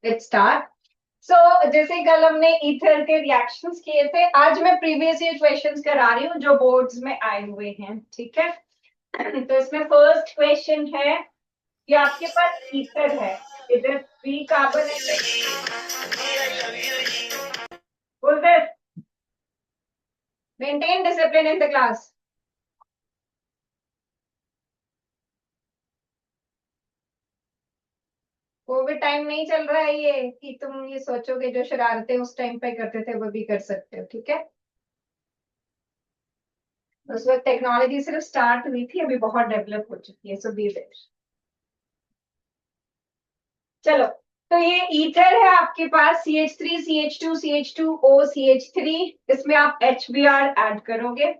Let's start. सो जैसे कल हमने ईथर के रिएक्शंस किए थे, आज मैं प्रीवियस ईयर क्वेश्चंस करा रही हूँ जो बोर्ड्स में आए हुए हैं। ठीक है, तो इसमें फर्स्ट क्वेश्चन है कि आपके पास ईथर है, इधर 3 कार्बन है। बोल दे, maintain discipline in the class. COVID time नहीं चल रहा है ये कि तुम ये सोचोगे जो शरारतें उस टाइम पे करते थे वो भी कर सकते हो। ठीक है, उस वक्त टेक्नोलॉजी सिर्फ स्टार्ट हुई थी, अभी बहुत डेवलप हो चुकी है। सो बी देयर। चलो, तो ये ईथर है आपके पास, CH3 CH2 CH2O CH3। इसमें आप HBr ऐड करोगे।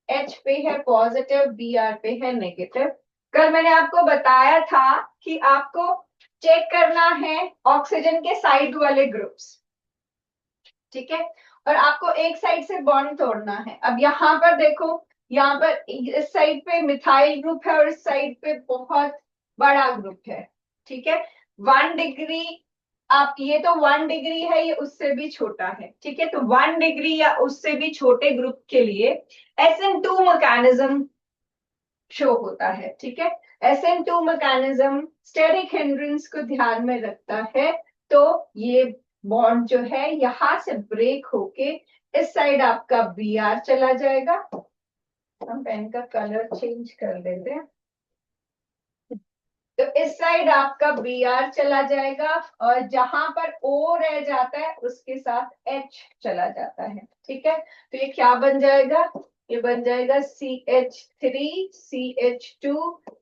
H पे है पॉजिटिव, Br पे है नेगेटिव। कल मैंने आपको बताया था कि आपको चेक करना है ऑक्सीजन के साइड वाले ग्रुप्स। ठीक है, और आपको एक साइड से बॉन्ड तोड़ना है। अब यहाँ पर देखो, यहाँ पर इस साइड पे मिथाइल ग्रुप है और इस साइड पे बहुत बड़ा ग्रुप है। ठीक है, 1 डिग्री, आप ये तो 1 डिग्री है, ये उससे भी छोटा है। ठीक है, तो 1 डिग्री या उससे भी छोटे ग्रुप के लिए SN2 मैकेनिज्म शो होता है। ठीक है, SN2 मैकेनिज्म स्टेरिक हिंड्रेंस को ध्यान में रखता है। तो ये बॉन्ड जो है यहां से ब्रेक होके इस साइड आपका Br चला जाएगा। हम पेन का कलर चेंज कर देते हैं। तो इस साइड आपका Br चला जाएगा और जहां पर O रह जाता है उसके साथ H चला जाता है। ठीक है, तो ये क्या बन जाएगा? ये बन जाएगा CH3 CH2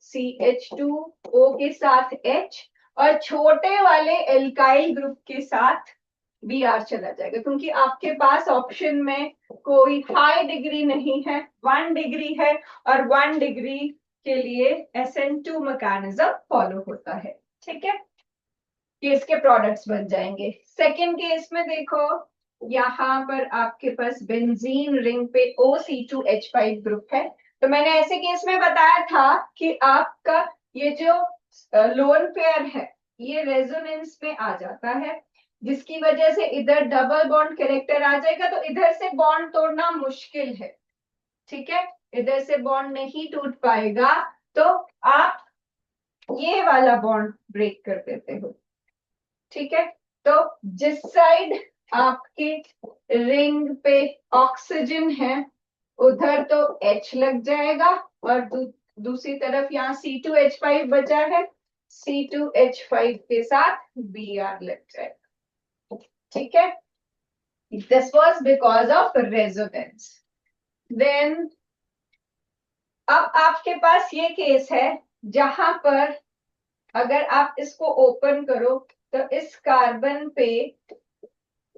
CH2O के साथ H, और छोटे वाले एल्काइल ग्रुप के साथ Br चला जाएगा, क्योंकि आपके पास ऑप्शन में कोई हाई डिग्री नहीं है, 1 डिग्री है, और 1 डिग्री के लिए SN2 मैकेनिज्म फॉलो होता है। ठीक है, ये इसके प्रोडक्ट्स बन जाएंगे। सेकेंड केस में देखो, यहाँ पर आपके पास बेंजीन रिंग पे OC2H5 ग्रुप है। तो मैंने ऐसे केस में बताया था कि आपका ये जो लोन पेयर है ये रेजोनेंस में आ जाता है, जिसकी वजह से इधर डबल बॉन्ड कैरेक्टर आ जाएगा, तो इधर से बॉन्ड तोड़ना मुश्किल है। ठीक है, इधर से बॉन्ड नहीं टूट पाएगा, तो आप ये वाला बॉन्ड ब्रेक कर देते हो। ठीक है, तो जिस साइड आपके रिंग पे ऑक्सीजन है उधर तो H लग जाएगा, और दूसरी तरफ यहाँ C2H5 बचा है, C2H5 के साथ Br लग जाएगा। ठीक है, this was because of resonance. Then अब आपके पास ये केस है जहां पर अगर आप इसको ओपन करो तो इस कार्बन पे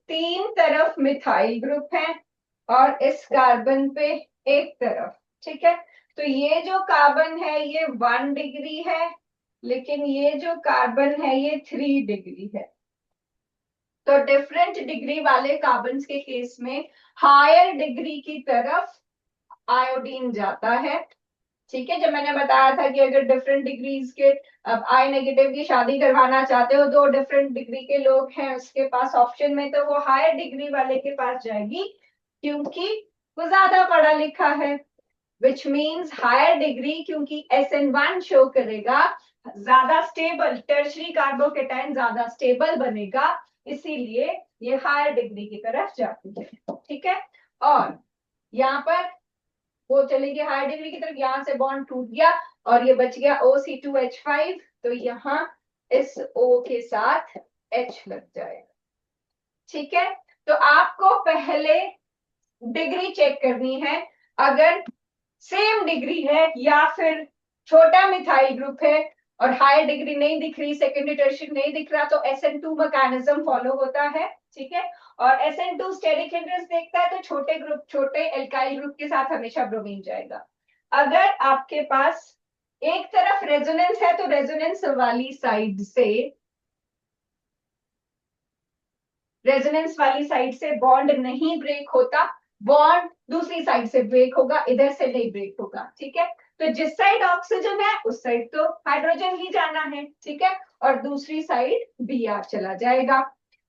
3 तरफ मिथाइल ग्रुप है और इस कार्बन पे एक तरफ। ठीक है, तो ये जो कार्बन है ये 1 डिग्री है, लेकिन ये जो कार्बन है ये 3 डिग्री है। तो डिफरेंट डिग्री वाले कार्बन के केस में हायर डिग्री की तरफ आयोडीन जाता है। ठीक है, जब मैंने बताया था कि अगर डिफरेंट डिग्रीज के अब I- की शादी करवाना चाहते हो, 2 डिफरेंट डिग्री के लोग हैं उसके पास ऑप्शन में, तो वो हायर डिग्री वाले के पास जाएगी क्योंकि वो ज्यादा पढ़ा लिखा है। विच मीन्स हायर डिग्री, क्योंकि SN1 शो करेगा ज्यादा स्टेबल, टर्शरी कार्बोकेटाइन ज्यादा स्टेबल बनेगा, इसीलिए ये हायर डिग्री की तरफ जाती है। ठीक है, और यहाँ पर वो चली गई हाई डिग्री की तरफ, यहां से बॉन्ड टूट गया और ये बच गया OC2H5, तो यहाँ इस O के साथ H लग जाएगा। ठीक है, तो आपको पहले डिग्री चेक करनी है। अगर सेम डिग्री है या फिर छोटा मिथाइल ग्रुप है और हाई डिग्री नहीं दिख रही, सेकेंडरी टर्शियरी नहीं दिख रहा, तो SN2 मैकेनिज्म फॉलो होता है। ठीक है, और SN2 स्टेरिक हिंड्रेंस देखता है, तो छोटे ग्रुप, छोटे एल्काइल ग्रुप के साथ हमेशा ब्रोमीन जाएगा। अगर आपके पास एक तरफ रेजोनेंस है तो रेजोनेंस वाली साइड से, रेजोनेंस वाली साइड से बॉन्ड नहीं ब्रेक होता, बॉन्ड दूसरी साइड से ब्रेक होगा, इधर से नहीं ब्रेक होगा। ठीक है, तो जिस साइड ऑक्सीजन है उस साइड तो हाइड्रोजन ही जाना है, ठीक है, और दूसरी साइड Br चला जाएगा।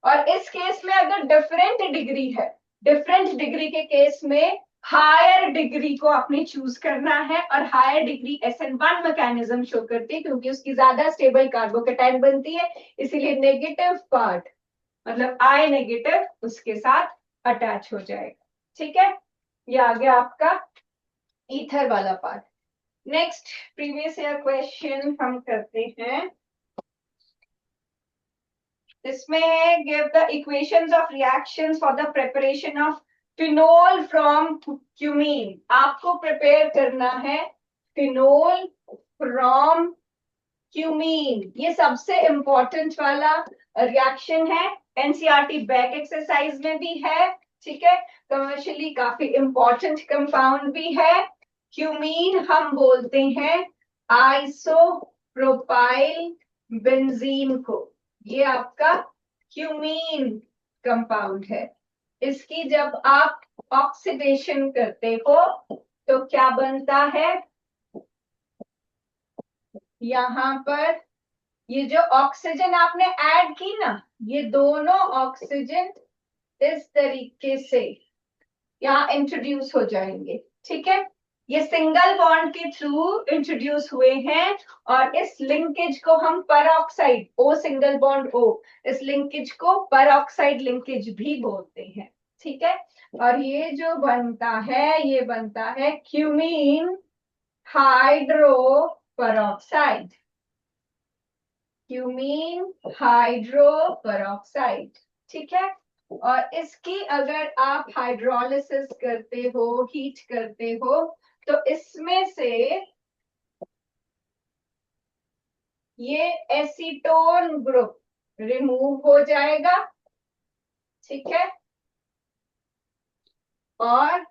और इस केस में अगर डिफरेंट डिग्री है, डिफरेंट डिग्री के केस में हायर डिग्री को आपने चूज करना है, और higher degree SN1 mechanism show करती है क्योंकि उसकी ज्यादा स्टेबल कार्बोकेटाइन बनती है, इसीलिए नेगेटिव पार्ट मतलब I नेगेटिव उसके साथ अटैच हो जाएगा, ठीक है। ये आ गया आपका ईथर वाला part. Next previous year question हम करते हैं, इसमें है give the equations of reactions for the preparation of phenol from cumene. आपको प्रिपेयर करना है फिनोल फ्रॉम क्यूमीन, ये सबसे इंपॉर्टेंट वाला रिएक्शन है, एनसीईआरटी बैक एक्सरसाइज में भी है, ठीक है, कमर्शियली काफी इंपॉर्टेंट कंपाउंड भी है। क्यूमीन हम बोलते हैं आइसोप्रोपाइल बेंजीन को, ये आपका क्यूमीन कंपाउंड है। इसकी जब आप ऑक्सीडेशन करते हो तो क्या बनता है, यहाँ पर ये जो ऑक्सीजन आपने ऐड की ना, ये दोनों ऑक्सीजन इस तरीके से यहाँ इंट्रोड्यूस हो जाएंगे, ठीक है, ये सिंगल बॉन्ड के थ्रू इंट्रोड्यूस हुए हैं, और इस लिंकेज को हम peroxide, O single bond O, इस लिंकेज को परऑक्साइड लिंकेज भी बोलते हैं, ठीक है। और ये जो बनता है, ये बनता है cumene hydro peroxide, cumene hydro peroxide, ठीक है। और इसकी अगर आप हाइड्रोलिसिस करते हो, हीट करते हो, तो इसमें से ये एसीटोन ग्रुप रिमूव हो जाएगा, ठीक है, और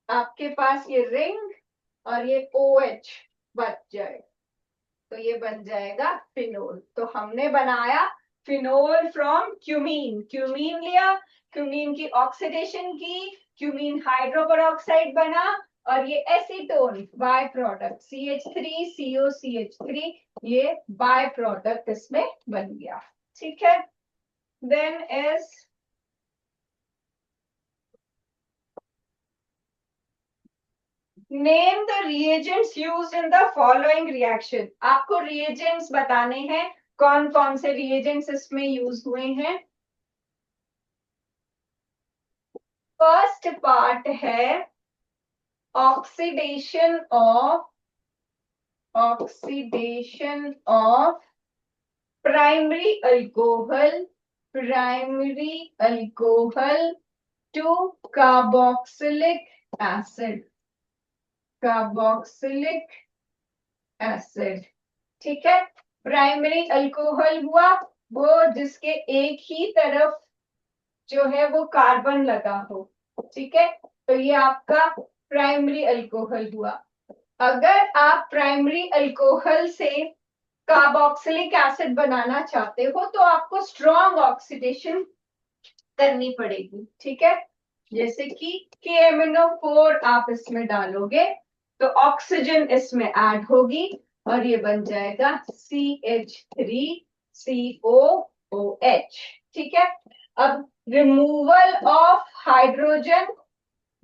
आपके पास ये रिंग और ये OH बच जाएगा, तो ये बन जाएगा फिनोल। तो हमने बनाया फिनोल फ्रॉम क्यूमीन, क्यूमीन लिया, क्यूमीन की ऑक्सीडेशन की, क्यूमीन हाइड्रोपरऑक्साइड बना, और ये एसीटोन बाय प्रोडक्ट CH3COCH3, ये बाय प्रोडक्ट इसमें बन गया, ठीक है। Then is name the reagents used in the following reaction. आपको रिएजेंट्स बताने हैं, कौन कौन से रिएजेंट्स इसमें यूज हुए हैं। फर्स्ट पार्ट है oxidation of primary alcohol, primary alcohol to carboxylic acid, carboxylic acid, ठीक है। प्राइमरी अल्कोहल हुआ वो जिसके एक ही तरफ जो है वो कार्बन लगा हो, ठीक है, तो ये आपका प्राइमरी अल्कोहल हुआ। अगर आप प्राइमरी अल्कोहल से कार्बोक्सिलिक एसिड बनाना चाहते हो तो आपको स्ट्रॉन्ग ऑक्सीडेशन करनी पड़ेगी, ठीक है, जैसे कि KMnO4 आप इसमें डालोगे तो ऑक्सीजन इसमें ऐड होगी और ये बन जाएगा CH3COOH, ठीक है। अब रिमूवल ऑफ हाइड्रोजन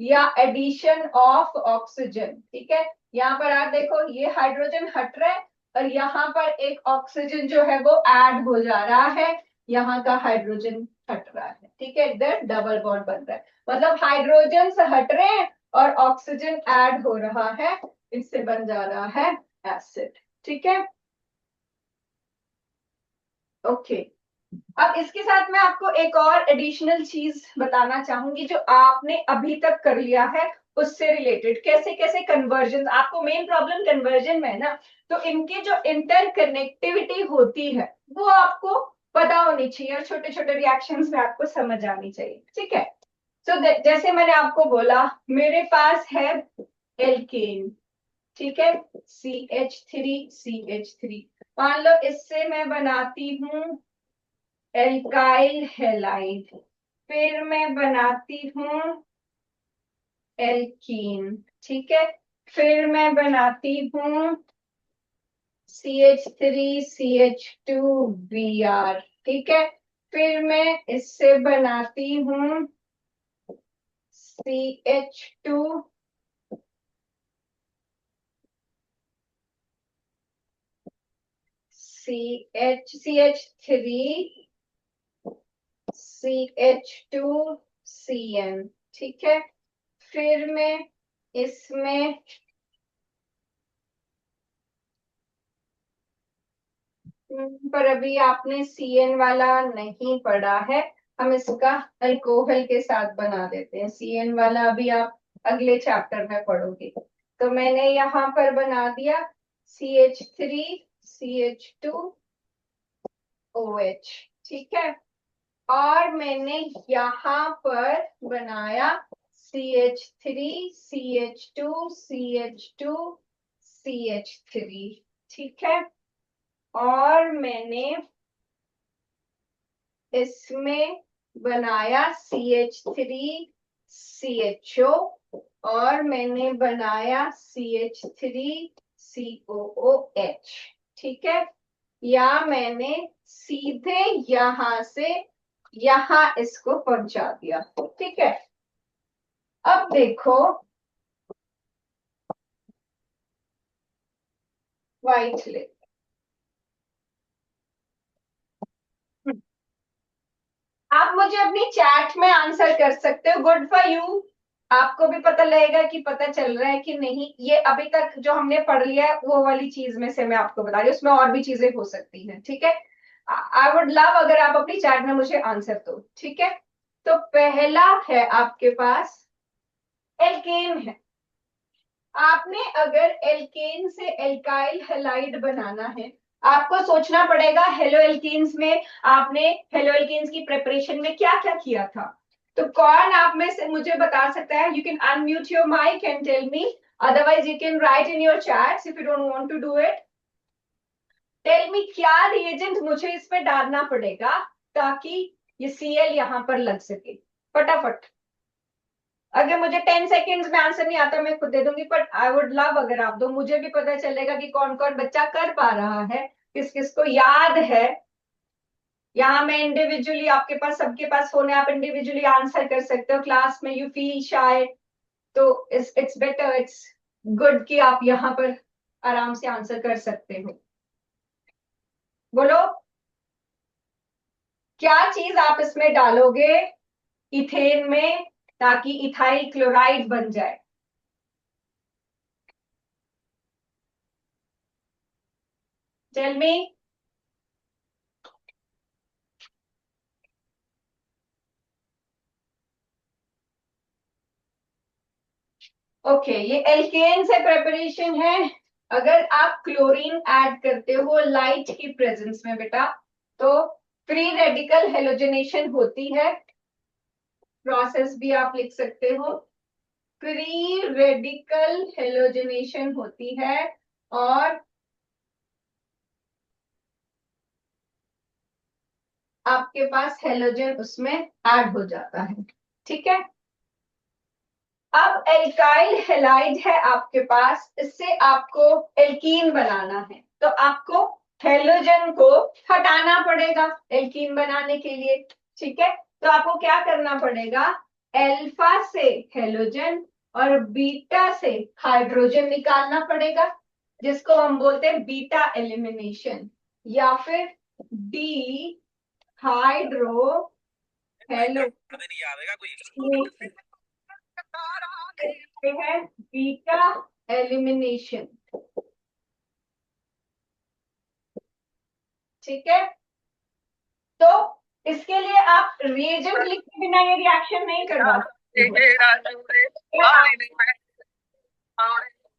या एडिशन ऑफ ऑक्सीजन, ठीक है, यहाँ पर आप देखो ये हाइड्रोजन हट रहा है और यहाँ पर एक ऑक्सीजन जो है वो ऐड हो जा रहा है, यहाँ का हाइड्रोजन हट रहा है, ठीक है, इधर डबल बॉन्ड बन रहा है, मतलब हाइड्रोजन से हट रहे हैं और ऑक्सीजन ऐड हो रहा है, इससे बन जा रहा है एसिड, ठीक है, ओके। अब इसके साथ मैं आपको एक और एडिशनल चीज बताना चाहूंगी जो आपने अभी तक कर लिया है, उससे रिलेटेड कैसे कैसे कन्वर्जन, आपको मेन प्रॉब्लम कन्वर्जन में है ना, तो इनकी जो इंटरकनेक्टिविटी होती है वो आपको पता होनी चाहिए और छोटे छोटे रिएक्शंस में आपको समझ आनी चाहिए, ठीक है। तो जैसे मैंने आपको बोला मेरे पास है एल्केन, ठीक है, CH3CH3, मान लो इससे मैं बनाती हूँ एल्काइल हैलाइड, फिर मैं बनाती हूँ एल्कीन, ठीक है, फिर मैं बनाती हूँ CH3CH2Br, ठीक है। फिर मैं इससे बनाती हूँ CH2 CH3 CH2CN, ठीक है। फिर मैं इसमें पर अभी आपने CN वाला नहीं पढ़ा है, हम इसका अल्कोहल के साथ बना देते हैं। CN वाला अभी आप अगले चैप्टर में पढ़ोगे। तो मैंने यहाँ पर बना दिया CH3CH2OH, ठीक है। और मैंने यहाँ पर बनाया CH3CH2CH2CH3, ठीक है। और मैंने इसमें बनाया CH3CHO, और मैंने बनाया CH3COOH, ठीक है। या मैंने सीधे यहां से यहां इसको पहुंचा दिया, ठीक है। अब देखो, वाइट ले, आप मुझे अपनी चैट में आंसर कर सकते हो, गुड फॉर यू। आपको भी पता लगेगा कि पता चल रहा है कि नहीं। ये अभी तक जो हमने पढ़ लिया है वो वाली चीज में से मैं आपको बता रही हूँ, उसमें और भी चीजें हो सकती हैं, ठीक है। आई वुड लव अगर आप अपनी चैट में मुझे आंसर दो, ठीक है। तो पहला है आपके पास एल्केन है। आपने अगर एल्केन से एल्काइल हैलाइड बनाना है, आपको सोचना पड़ेगा हेलो एल्केन्स में आपने हेलो एल्केन्स की प्रिपरेशन में क्या क्या किया था। तो कौन आप में से मुझे बता सकता है? You can unmute your mic and tell me, otherwise you can write in your chats if you don't want to do it. Tell me क्या रिएजेंट मुझे इस पे डालना पड़ेगा ताकि ये Cl यहां पर लग सके, फटाफट। अगर मुझे 10 सेकेंड्स में आंसर नहीं आता मैं खुद दे दूंगी, बट आई वुड लव अगर आप दो, मुझे भी पता चलेगा कि कौन कौन बच्चा कर पा रहा है, किस किस को याद है। यहाँ मैं इंडिविजुअली, आपके पास सबके पास फोन है, आप इंडिविजुअली आंसर कर सकते हो। क्लास में यू फील शाय, तो इट्स बेटर, इट्स गुड कि आप यहाँ पर आराम से आंसर कर सकते हो। बोलो, क्या चीज आप इसमें डालोगे इथेन में ताकि इथाइल क्लोराइड बन जाए? Tell me. ओके, ये एल्केन से प्रेपरेशन है। अगर आप क्लोरीन ऐड करते हो लाइट की प्रेजेंस में बेटा, तो फ्री रेडिकल हेलोजनेशन होती है। प्रोसेस भी आप लिख सकते हो, फ्री रेडिकल हेलोजनेशन होती है, और आपके पास हेलोजन उसमें ऐड हो जाता है, ठीक है। अब एल्काइल हैलाइड है आपके पास, इससे आपको एल्कीन बनाना है, तो आपको हेलोजन को हटाना पड़ेगा एल्कीन बनाने के लिए, ठीक है। तो आपको क्या करना पड़ेगा? अल्फा से हेलोजन और बीटा से हाइड्रोजन निकालना पड़ेगा, जिसको हम बोलते हैं बीटा एलिमिनेशन, या फिर डी हाइड्रो हेलो है बीटा एलिमिनेशन, ठीक है। तो इसके लिए आप रिएजेंट लिख के बिना ये रिएक्शन नहीं करवा सकते हो।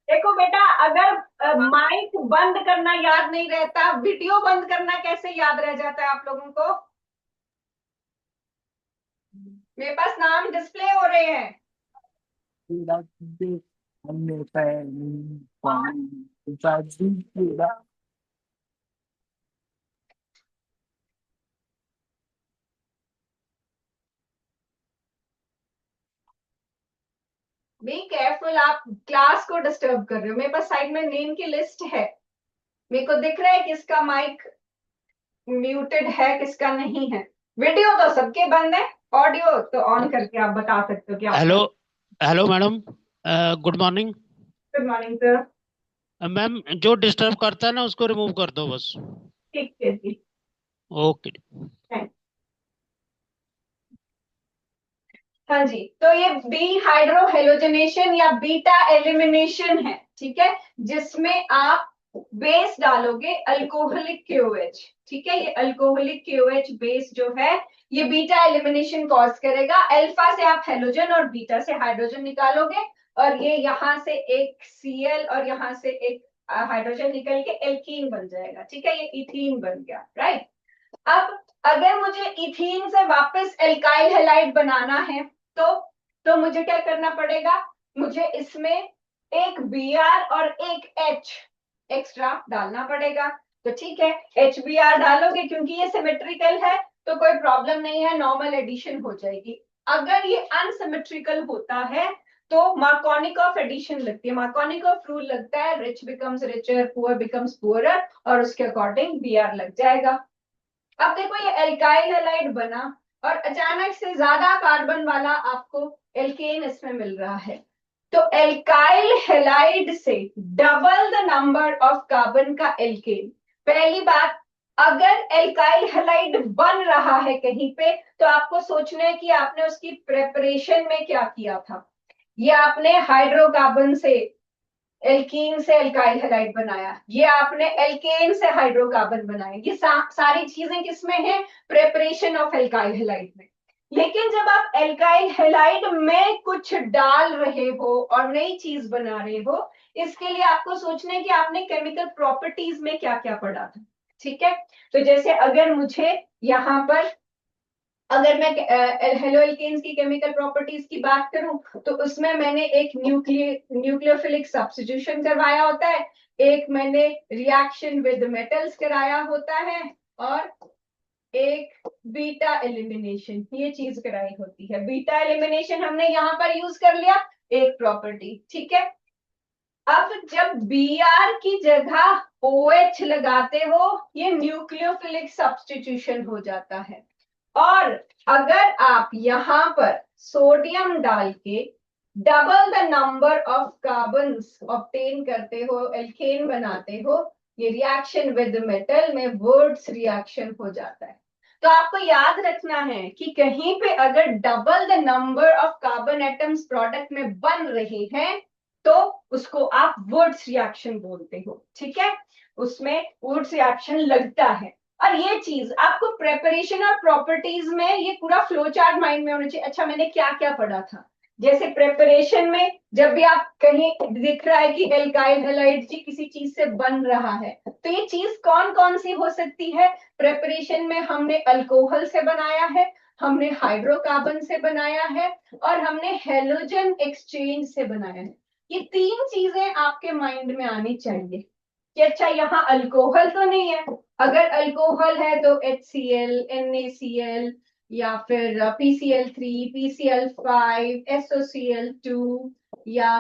देखो बेटा, अगर माइक बंद करना याद नहीं रहता, वीडियो बंद करना कैसे याद रह जाता है आप लोगों को? मेरे पास नाम डिस्प्ले हो रहे हैं। बी केयरफुल, आप क्लास को डिस्टर्ब कर रहे हो। मेरे पास साइड में नेम की लिस्ट है, मेरे को दिख रहा है किसका माइक म्यूटेड है किसका नहीं है। वीडियो तो सबके बंद है, ऑडियो तो ऑन करके आप बता सकते हो कि हेलो। आपका। Hello madam. Good morning. Good morning sir. Ma'am, जो डिस्टर्ब करता है ना उसको रिमूव कर दो बस। ठीक है जी। ओके। हाँ जी, तो ये बी हाइड्रो हेलोजनेशन या बीटा एलिमिनेशन है, ठीक है, जिसमें आप बेस डालोगे अल्कोहलिक KOH। ठीक है, ये अल्कोहलिक KOH बेस जो है ये बीटा एलिमिनेशन कॉज करेगा। अल्फा से आप हेलोजन और बीटा से हाइड्रोजन निकालोगे, और ये यहाँ से एक Cl और यहाँ से एक हाइड्रोजन निकल के एल्कीन बन जाएगा। ठीक है, ये इथीन बन गया, राइट। अब अगर मुझे इथीन से वापस एल्काइल हैलाइड बनाना है तो मुझे क्या करना पड़ेगा, मुझे इसमें एक Br और एक H एक्स्ट्रा डालना पड़ेगा। तो ठीक है, HBr डालोगे क्योंकि ये सिमेट्रिकल है तो कोई प्रॉब्लम नहीं है, नॉर्मल एडिशन हो जाएगी। अगर ये अनसिमेट्रिकल होता है तो मार्कोनिकॉफ एडिशन लगती है, मार्कोनिकॉफ रूल लगता है, rich becomes richer, poor becomes poorer, और उसके अकॉर्डिंग Br लग जाएगा। अब देखो ये एल्काइल हैलाइड बना और अचानक से ज्यादा कार्बन वाला आपको एल्केन इसमें मिल रहा है। तो एल्काइल हैलाइड से double the number of carbon का एल्केन। पहली बात, अगर एल्काइल हैलाइड बन रहा है कहीं पे तो आपको सोचना है कि आपने उसकी प्रेपरेशन में क्या किया था। ये आपने हाइड्रोकार्बन से एल्कीन से एल्काइल हैलाइड बनाया, ये आपने एल्केन से हाइड्रोकार्बन बनाया, ये सारी चीजें किसमें है, प्रेपरेशन ऑफ एल्काइल हैलाइड में। लेकिन जब आप एल्काइल हैलाइड में कुछ डाल रहे हो और नई चीज बना रहे हो, इसके लिए आपको सोचना है कि आपने केमिकल प्रॉपर्टीज में क्या क्या पढ़ा था। ठीक है, तो जैसे अगर मुझे यहाँ पर, अगर मैं हेलो एल्केन्स की केमिकल प्रॉपर्टीज की बात करूं तो उसमें मैंने एक न्यूक्लियोफिलिक सब्स्टिट्यूशन करवाया होता है, एक मैंने रिएक्शन विद मेटल्स कराया होता है, और एक बीटा एलिमिनेशन ये चीज कराई होती है। बीटा एलिमिनेशन हमने यहाँ पर यूज कर लिया, एक प्रॉपर्टी। ठीक है, अब जब Br की जगह OH लगाते हो ये न्यूक्लियोफिलिक सब्स्टिट्यूशन हो जाता है। और अगर आप यहां पर सोडियम डाल के double the number of carbon obtain करते हो, एल्केन बनाते हो, ये रिएक्शन विद मेटल में वर्ड्स रिएक्शन हो जाता है। तो आपको याद रखना है कि कहीं पे अगर double the number of carbon atoms product में बन रहे हैं तो उसको आप वर्ड्स रिएक्शन बोलते हो। ठीक है, उसमें वर्ड्स रिएक्शन लगता है। और ये चीज आपको प्रेपरेशन और प्रॉपर्टीज में ये पूरा फ्लो चार्ट माइंड में होना चाहिए। अच्छा, मैंने क्या क्या पढ़ा था, जैसे प्रेपरेशन में जब भी आप कहीं दिख रहा है कि एल्काइल हैलाइड जी किसी चीज से बन रहा है, तो ये चीज कौन कौन सी हो सकती है। प्रेपरेशन में हमने अल्कोहल से बनाया है, हमने हाइड्रोकार्बन से बनाया है, और हमने हेलोजन एक्सचेंज से बनाया है। ये तीन चीजें आपके माइंड में आनी चाहिए कि अच्छा यहाँ अल्कोहल तो नहीं है। अगर अल्कोहल है तो HCl, NaCl, या फिर PCl3, PCl5, SOCl2, या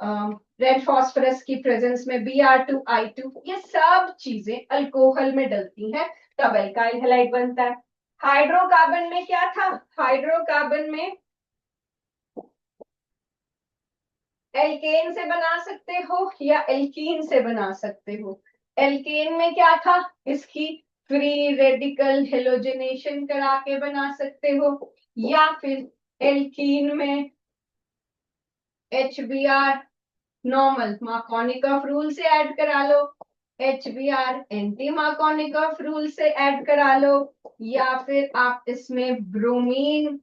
रेड फॉस्फोरस की प्रेजेंस में Br2I2, ये सब चीजें अल्कोहल में डलती हैं तब एल्काइल हैलाइड बनता है। हाइड्रोकार्बन में क्या था, हाइड्रोकार्बन में एल्केन से बना सकते हो या एल्कीन से बना सकते हो। एल्केन में क्या था, इसकी फ्री रेडिकल हेलोजनेशन करा के बना सकते हो, या फिर एल्कीन में HBr नॉर्मल मार्कोनिकॉफ रूल से ऐड करा लो, HBr एंटी मार्कोनिकॉफ रूल से ऐड करा लो, या फिर आप इसमें ब्रोमीन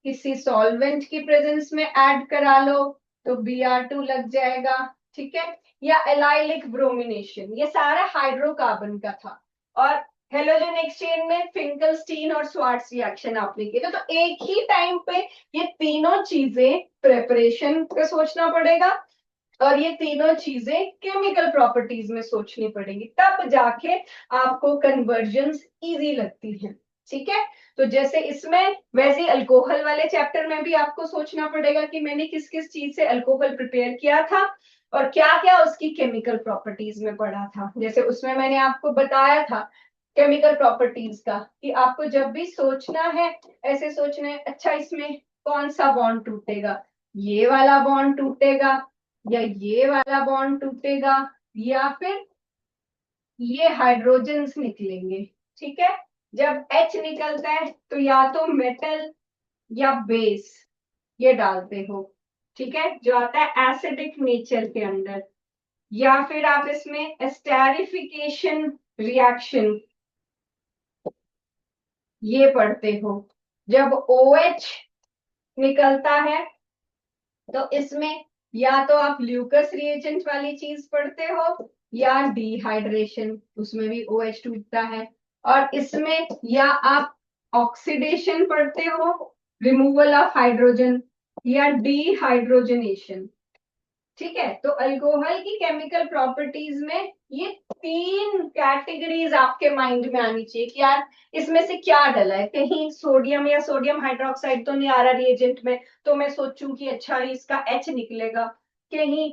किसी सॉल्वेंट की प्रेजेंस में ऐड करा लो तो Br2 लग जाएगा। ठीक है, या एलाइलिक ब्रोमिनेशन, ये सारा हाइड्रोकार्बन का था। और हेलोजन एक्सचेंज में फिंकलस्टीन और स्वार्ट्ज रिएक्शन आपने किया तो एक ही टाइम पे ये तीनों चीजें प्रेपरेशन का सोचना पड़ेगा, और ये तीनों चीजें केमिकल प्रॉपर्टीज में सोचनी पड़ेगी, तब जाके आपको कन्वर्जन्स इजी लगती है। ठीक है। तो जैसे इसमें वैसे अल्कोहल वाले चैप्टर में भी आपको सोचना पड़ेगा कि मैंने किस किस चीज से अल्कोहल प्रिपेयर किया था और क्या क्या उसकी केमिकल प्रॉपर्टीज में पढ़ा था। जैसे उसमें मैंने आपको बताया था केमिकल प्रॉपर्टीज का कि आपको जब भी सोचना है ऐसे सोचना है, अच्छा इसमें कौन सा बॉन्ड टूटेगा, ये वाला बॉन्ड टूटेगा या ये वाला बॉन्ड टूटेगा या फिर ये हाइड्रोजन्स निकलेंगे। ठीक है। जब H निकलता है तो या तो मेटल या बेस ये डालते हो, ठीक है, जो आता है एसिडिक नेचर के अंदर, या फिर आप इसमें एस्टेरिफिकेशन रिएक्शन ये पढ़ते हो। जब OH निकलता है तो इसमें या तो आप ल्यूकस रिएजेंट वाली चीज पढ़ते हो या डिहाइड्रेशन, उसमें भी OH टूटता है। और इसमें या आप ऑक्सीडेशन पढ़ते हो, रिमूवल ऑफ हाइड्रोजन, या डिहाइड्रोजनेशन। ठीक है। तो अल्कोहल की केमिकल प्रॉपर्टीज में ये तीन कैटेगरीज आपके माइंड में आनी चाहिए कि यार इसमें से क्या डला है, कहीं सोडियम या सोडियम हाइड्रोक्साइड तो नहीं आ रहा रिएजेंट में तो मैं सोचूं कि अच्छा इसका H निकलेगा। कहीं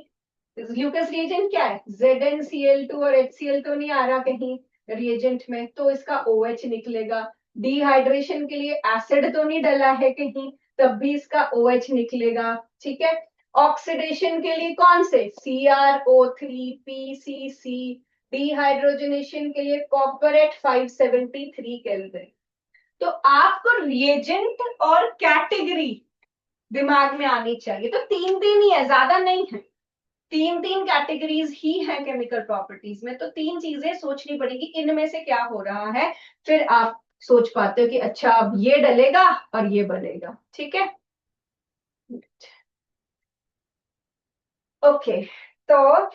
ल्यूकस रिएजेंट क्या है, ZnCl2 और HCl तो नहीं आ रहा कहीं रिएजेंट में तो इसका OH निकलेगा। डिहाइड्रेशन के लिए एसिड तो नहीं डला है कहीं तब भी इसका OH निकलेगा। ठीक है। ऑक्सीडेशन के लिए कौन से, CrO3 PCC। डिहाइड्रोजनेशन के लिए कॉपर एट 573 केल्विन। तो आपको रिएजेंट और कैटेगरी दिमाग में आनी चाहिए। तो तीन तीन ही है, ज्यादा नहीं है, तीन तीन कैटेगरीज ही है केमिकल प्रॉपर्टीज में। तो तीन चीजें सोचनी पड़ेगी इनमें से क्या हो रहा है, फिर आप सोच पाते हो कि अच्छा अब ये डलेगा और ये बनेगा। ठीक है। ओके। तो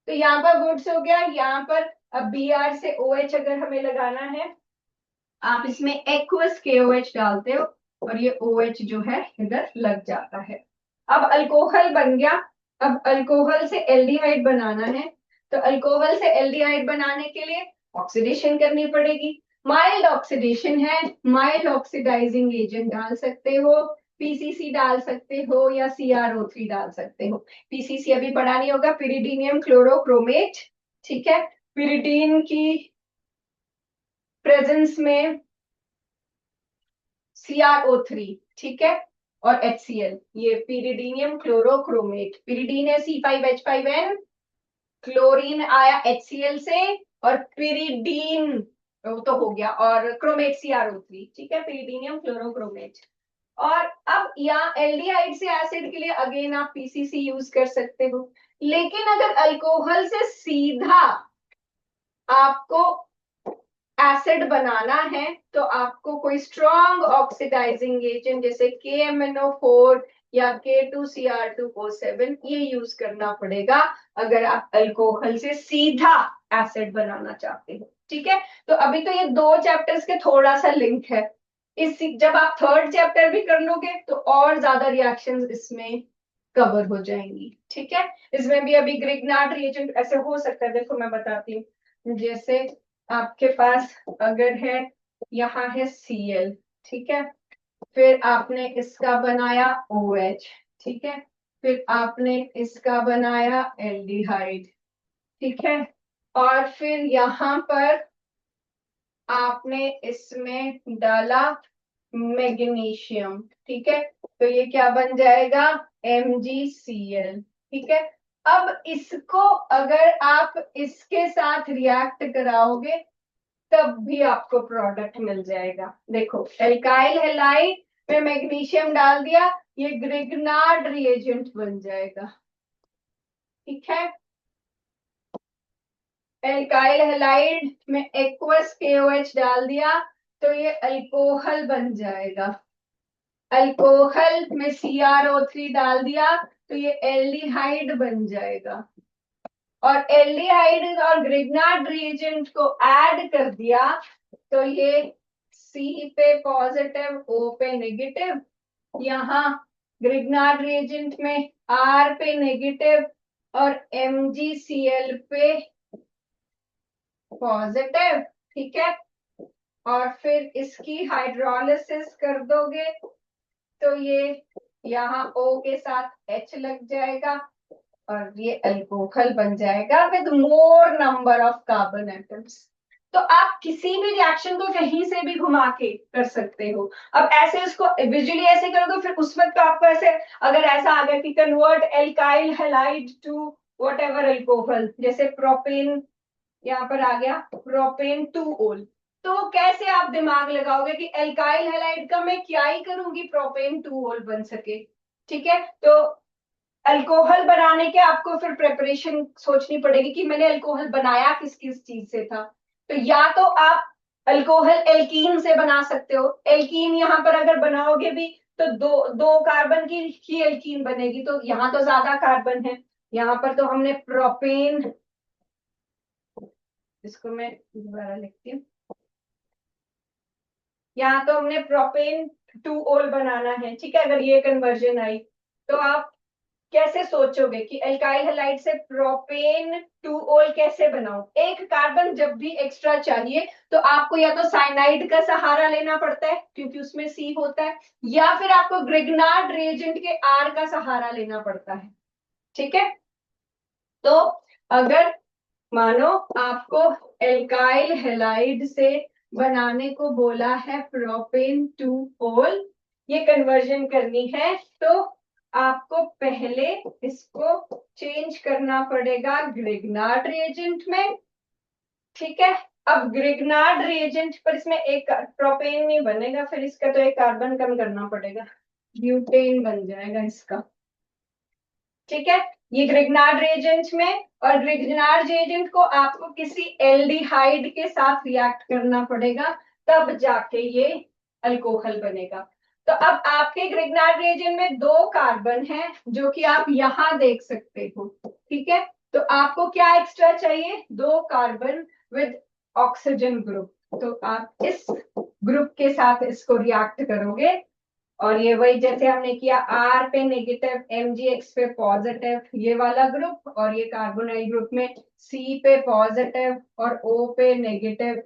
तो यहाँ पर गुड्स हो गया। यहाँ पर अब Br से OH अगर हमें लगाना है आप इसमें एक्वस KOH डालते हो और ये OH जो है इधर लग जाता है। अब अल्कोहल बन गया। अब अल्कोहल से एल्डिहाइड बनाना है तो अल्कोहल से एल्डिहाइड बनाने के लिए ऑक्सीडेशन करनी पड़ेगी। माइल्ड ऑक्सीडेशन है, माइल्ड ऑक्सीडाइजिंग एजेंट डाल सकते हो, PCC डाल सकते हो या CrO3 डाल सकते हो। PCC अभी पढ़ा नहीं होगा, पिरिडीनियम क्लोरोक्रोमेट। ठीक है। पिरिडीन की प्रेजेंस में CrO3, ठीक है, और HCl, ये पिरिडीनियम क्लोरोक्रोमेट। पिरिडीन है C5H5N, क्लोरीन आया HCl से और पिरिडीन वो तो हो गया और क्रोमेट CrO3। ठीक है, पिरिडीनियम क्लोरोक्रोमेट। और अब यहाँ एल्डिहाइड से एसिड के लिए अगेन आप PCC यूज कर सकते हो। लेकिन अगर अल्कोहल से सीधा आपको एसिड बनाना है तो आपको कोई स्ट्रॉन्ग ऑक्सीडाइजिंग एजेंट जैसे KMnO4 या K2Cr2O7 ये यूज करना पड़ेगा अगर आप अल्कोहल से सीधा एसिड बनाना चाहते हो। ठीक है। तो अभी तो ये दो चैप्टर्स के थोड़ा सा लिंक है। इस जब आप थर्ड चैप्टर भी कर लोगे तो और ज्यादा रिएक्शंस इसमें कवर हो जाएंगी। ठीक है। इसमें भी अभी ग्रिग्नार्ड रिएजेंट ऐसे हो सकता है, देखो मैं बताती हूँ। जैसे आपके पास अगर है यहाँ है Cl, ठीक है, फिर आपने इसका बनाया OH, ठीक है, फिर आपने इसका बनाया एल्डिहाइड, ठीक है, और फिर यहाँ पर आपने इसमें डाला मैग्नीशियम। ठीक है। तो ये क्या बन जाएगा, MgCl। ठीक है। अब इसको अगर आप इसके साथ रिएक्ट कराओगे तब भी आपको प्रोडक्ट मिल जाएगा। देखो एल्काइल हैलाइड में मैग्नीशियम डाल दिया, ये ग्रिग्नार्ड रिएजेंट बन जाएगा। ठीक है। एल्काइल हैलाइड में एक्वस KOH डाल दिया तो ये अल्कोहल बन जाएगा। अल्कोहल में CrO3 डाल दिया तो ये एल्डिहाइड बन जाएगा। और एल्डिहाइड और ग्रिग्नार्ड रिएजेंट को ऐड कर दिया तो ये C पे पॉजिटिव O पे नेगेटिव, यहाँ ग्रिग्नार्ड रिएजेंट में R पे नेगेटिव और MgCl पे पॉजिटिव, ठीक है। और फिर इसकी हाइड्रोलिसिस कर दोगे तो ये यहाँ O के साथ H लग जाएगा और ये अल्कोहल बन जाएगा with more number of carbon atoms. तो आप किसी भी रिएक्शन को कहीं से भी घुमा के कर सकते हो। अब ऐसे उसको विजुअली ऐसे करो तो फिर उस वक्त तो आपको ऐसे, अगर ऐसा आ गया कि convert alkyl halide to whatever alcohol, जैसे प्रोपेन यहाँ पर आ गया प्रोपेन टू ओल, तो कैसे आप दिमाग लगाओगे कि एल्काइल हैलाइड का मैं क्या ही करूंगी प्रोपेन टू ओल बन सके। ठीक है, तो अल्कोहल बनाने के आपको फिर प्रेपरेशन सोचनी पड़ेगी कि मैंने अल्कोहल बनाया किस किस चीज से था। तो या तो आप अल्कोहल एल्कीन से बना सकते हो, एल्कीन यहाँ पर अगर बनाओगे भी तो दो दो कार्बन की ही एल्कीन बनेगी, तो यहाँ तो ज्यादा कार्बन है। यहाँ पर तो हमने प्रोपेन, इसको मैं दोबारा लिखती हूँ, यहाँ तो हमने प्रोपेन टू ओल बनाना है। ठीक है, अगर ये कन्वर्जन आई तो आप कैसे सोचोगे कि एल्काइल हैलाइड से प्रोपेन टू ओल कैसे बनाओ। एक कार्बन जब भी एक्स्ट्रा चाहिए तो आपको या तो साइनाइड का सहारा लेना पड़ता है क्योंकि उसमें सी होता है, या फिर आपको ग्रिग्नार्ड रिएजेंट के आर का सहारा लेना पड़ता है। ठीक है, तो अगर मानो आपको एल्काइल हैलाइड से बनाने को बोला है प्रोपेन टू ओल, ये कन्वर्जन करनी है, तो आपको पहले इसको चेंज करना पड़ेगा ग्रिग्नार्ड रिएजेंट में। ठीक है, अब ग्रिग्नार्ड रिएजेंट पर इसमें एक प्रोपेन नहीं बनेगा, फिर इसका तो एक कार्बन कम करना पड़ेगा, ब्यूटेन बन जाएगा इसका। ठीक है, ये ग्रिग्नार्ड रिएजेंट में, और ग्रिग्नार्ड रिएजेंट को आपको किसी एल्डिहाइड के साथ रिएक्ट करना पड़ेगा, तब जाके ये अल्कोहल बनेगा। तो अब आपके ग्रिग्नार्ड रिएजेंट में दो कार्बन हैं जो कि आप यहां देख सकते हो। ठीक है, तो आपको क्या एक्स्ट्रा चाहिए, दो कार्बन विद ऑक्सीजन ग्रुप। तो आप इस ग्रुप के साथ इसको रिएक्ट करोगे, और ये वही जैसे हमने किया, आर पे नेगेटिव, MgX पे पॉजिटिव, ये वाला ग्रुप, और ये कार्बोनाइल ग्रुप में सी पे पॉजिटिव और O पे नेगेटिव,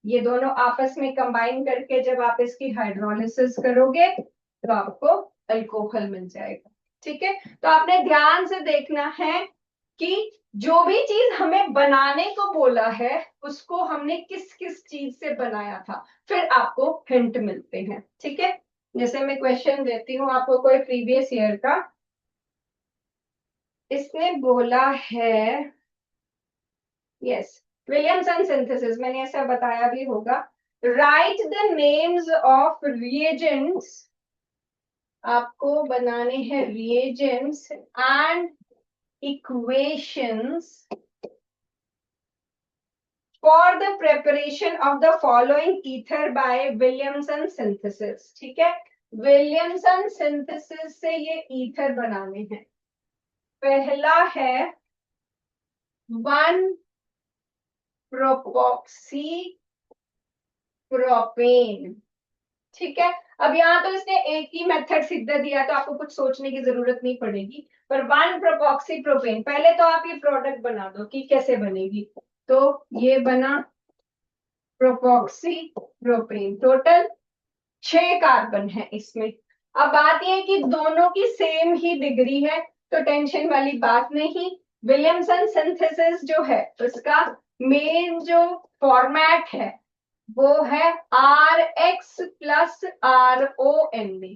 ये दोनों आपस में कंबाइन करके जब आप इसकी हाइड्रोलिसिस करोगे तो आपको अल्कोहल मिल जाएगा। ठीक है, तो आपने ध्यान से देखना है कि जो भी चीज हमें बनाने को बोला है उसको हमने किस किस चीज से बनाया था, फिर आपको हिंट मिलते हैं। ठीक है, जैसे मैं क्वेश्चन देती हूँ आपको कोई प्रीवियस ईयर का, इसने बोला है, यस, विलियमसन सिंथेसिस, मैंने ऐसा बताया भी होगा, right the names of reagents, आपको बनाने हैं reagents and equations for the preparation of the following ether bye Williamson synthesis. ठीक है, विलियमसन सिंथेसिस से ये ईथर बनाने हैं। पहला है 1 प्रोपॉक्सी प्रोपेन। ठीक है, अब यहाँ तो इसने एक ही मेथड सीधा दिया तो आपको कुछ सोचने की जरूरत नहीं पड़ेगी, पर 1 प्रोपॉक्सी प्रोपेन, पहले तो आप ये प्रोडक्ट बना दो कि कैसे बनेगी। तो ये बना प्रोपॉक्सी प्रोपेन, टोटल 6 कार्बन है इसमें। अब बात यह है कि दोनों की सेम ही डिग्री है, तो टेंशन वाली बात नहीं। विलियमसन सिंथेसिस जो है उसका मेन जो फॉर्मेट है वो है RX प्लस RONB।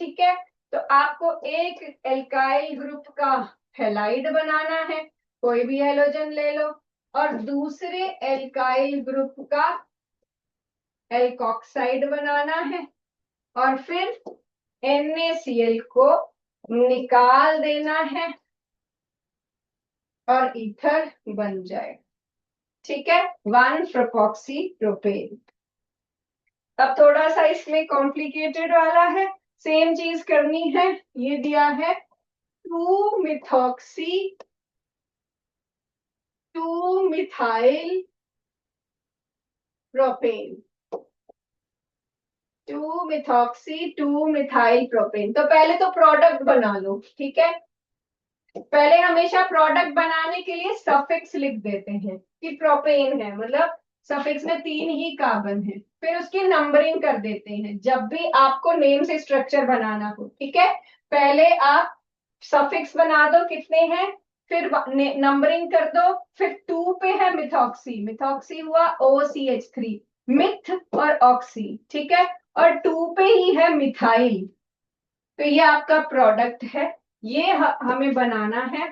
ठीक है, तो आपको एक एल्काइल ग्रुप का हैलाइड बनाना है, कोई भी हेलोजन ले लो, और दूसरे एल्काइल ग्रुप का एल्कोक्साइड बनाना है, और फिर NaCl को निकाल देना है और ईथर बन जाए। ठीक है, 1 प्रोपॉक्सी प्रोपेन। अब थोड़ा सा इसमें कॉम्प्लिकेटेड वाला है, सेम चीज करनी है। ये दिया है 2 methoxy 2 methyl propane, 2 methoxy 2 methyl propane. तो पहले तो प्रोडक्ट बना लो। ठीक है, पहले हमेशा प्रोडक्ट बनाने के लिए सफिक्स लिख देते हैं कि प्रोपेन है, मतलब सफिक्स में 3 ही कार्बन है, फिर उसकी नंबरिंग कर देते हैं जब भी आपको नेम से स्ट्रक्चर बनाना हो। ठीक है, पहले आप सफिक्स बना दो कितने हैं, फिर नंबरिंग कर दो। फिर 2 पे है मिथॉक्सी, मिथॉक्सी हुआ OCH3, मिथ और ऑक्सी। ठीक है, और 2 पे ही है मिथाइल, तो ये आपका प्रोडक्ट है। ये हमें बनाना है,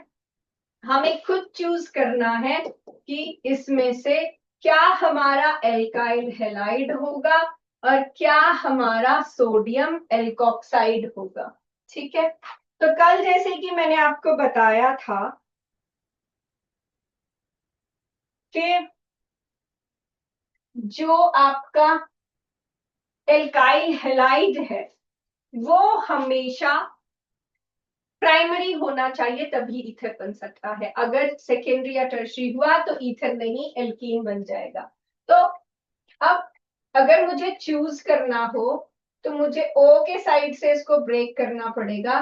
हमें खुद चूज करना है कि इसमें से क्या हमारा एल्काइल हैलाइड होगा और क्या हमारा सोडियम एल्कोक्साइड होगा। ठीक है, तो कल जैसे कि मैंने आपको बताया था कि जो आपका एल्काइल हैलाइड है वो हमेशा प्राइमरी होना चाहिए, तभी ईथर बन सकता है। अगर सेकेंडरी या टर्शरी हुआ तो ईथर नहीं, एल्कीन बन जाएगा। तो अब अगर मुझे चूज करना हो तो मुझे O के साइड से इसको ब्रेक करना पड़ेगा,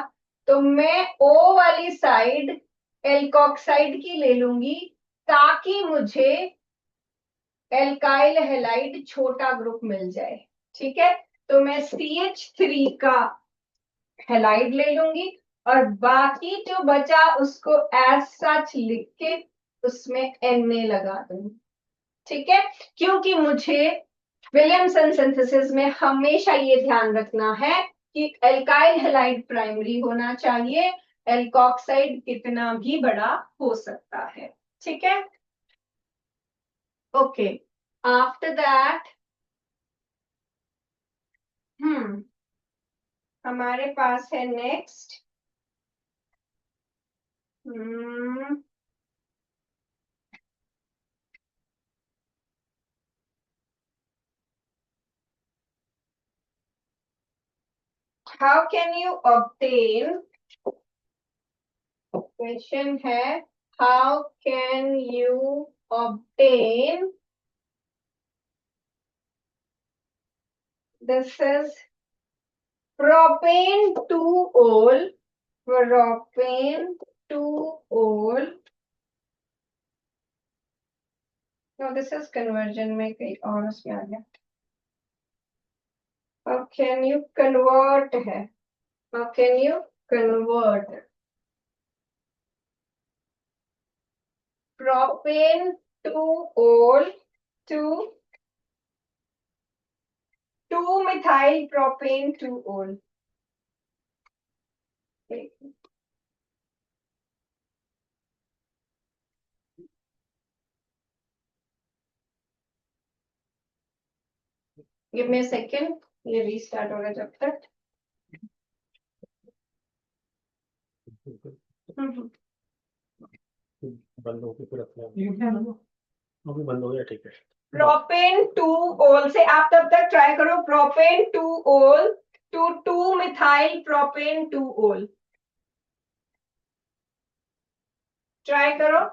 तो मैं O वाली साइड एल्कोक्साइड की ले लूंगी ताकि मुझे एल्काइल हैलाइड छोटा ग्रुप मिल जाए। ठीक है, तो मैं CH3 का हैलाइड ले लूंगी और बाकी जो बचा उसको एज सच लिख के उसमें Na लगा दूंगी। ठीक है, क्योंकि मुझे विलियमसन सिंथेसिस में हमेशा ये ध्यान रखना है कि एल्काइल हैलाइड प्राइमरी होना चाहिए, एल्कोक्साइड कितना भी बड़ा हो सकता है। ठीक है, ओके। आफ्टर दैट हमारे पास है next, how can you obtain, question है how can you obtain, this is propane to ol, propane to ol, no this is conversion में कहीं और उसमें आ गया। हाउ कैन यू कन्वर्ट है, how can you convert propane to ol to 2-methyl propane 2-ol। Give me a second, ये restart होगा जब तक। बंद हो गया फिर अपने अभी बंद हो गया, ठीक है। प्रोपेन 2-ol से आप तब तक ट्राई करो, propane 2-ol to 2-methyl propane 2-ol, try करो।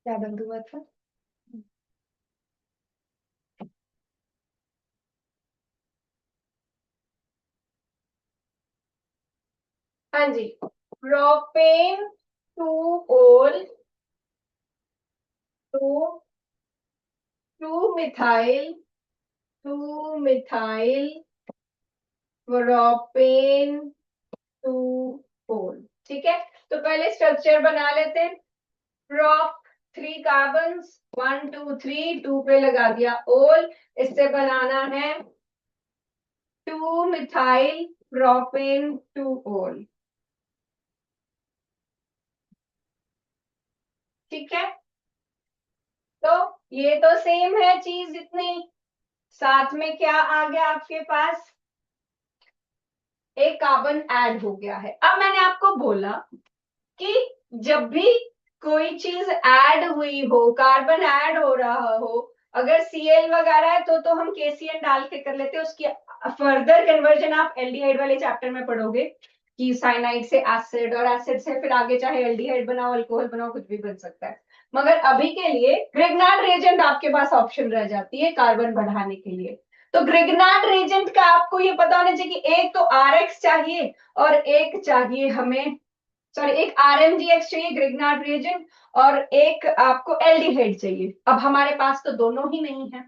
क्या बंद हुआ था? हाँ जी, propane 2-ol to 2-methyl 2-methyl propane 2-ol। ठीक है, तो पहले स्ट्रक्चर बना लेते हैं। प्रोप 3 कार्बन, 1 2 3, 2 पे लगा दिया ओल, इससे बनाना है 2-methyl प्रोपेन 2-ol। ठीक है, तो ये तो सेम है चीज इतनी, साथ में क्या आ गया आपके पास, एक कार्बन ऐड हो गया है। अब मैंने आपको बोला कि जब भी कोई चीज ऐड हुई हो, कार्बन ऐड हो रहा हो, अगर Cl वगैरह है तो हम KCN डाल के कर लेते हैं। उसकी फर्दर कन्वर्जन आप एल्डिहाइड वाले चैप्टर में पढ़ोगे कि साइनाइड से एसिड और एसिड से फिर आगे चाहे एल्डिहाइड बनाओ, अल्कोहल बनाओ, कुछ भी बन सकता है। मगर अभी के लिए ग्रिग्नार्ड रिएजेंट आपके पास ऑप्शन रह जाती है कार्बन बढ़ाने के लिए। तो ग्रिग्नार्ड रिएजेंट का आपको ये पता होना चाहिए कि एक तो RX चाहिए और एक चाहिए हमें, सॉरी, एक RMGX चाहिए ग्रिग्नार्ड रिएजेंट, और एक आपको एल्डिहाइड चाहिए। अब हमारे पास तो दोनों ही नहीं है,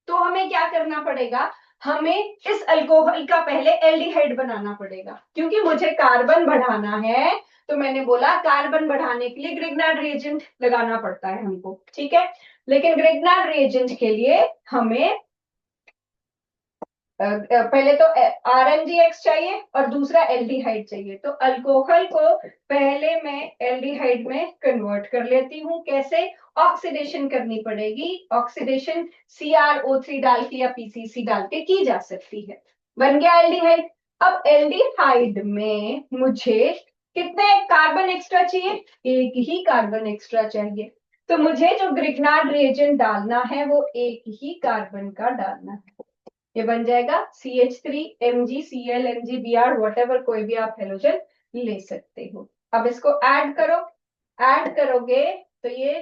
तो हमें क्या करना पड़ेगा, हमें इस अल्कोहल का पहले एल्डिहाइड बनाना पड़ेगा। क्योंकि मुझे कार्बन बढ़ाना है तो मैंने बोला कार्बन बढ़ाने के लिए ग्रिग्नार्ड रिएजेंट लगाना पड़ता है हमको, ठीक है। लेकिन ग्रिग्नार्ड रिएजेंट के लिए हमें पहले तो RMGX चाहिए और दूसरा एल्डिहाइड चाहिए। तो अल्कोहल को पहले मैं एल्डिहाइड में कन्वर्ट कर लेती हूँ। कैसे? ऑक्सीडेशन करनी पड़ेगी। ऑक्सीडेशन CrO3 डाल के या PCC डाल के की जा सकती है। बन गया एल्डिहाइड। अब एल्डिहाइड में मुझे कितने कार्बन एक्स्ट्रा चाहिए? एक ही कार्बन एक्स्ट्रा चाहिए। तो मुझे जो ग्रिग्नार्ड रिएजेंट डालना है वो एक ही कार्बन का डालना है। ये बन जाएगा CH3 MgCl MgBr whatever, कोई भी आप हेलोजन ले सकते हो। अब इसको ऐड करो, ऐड करोगे तो ये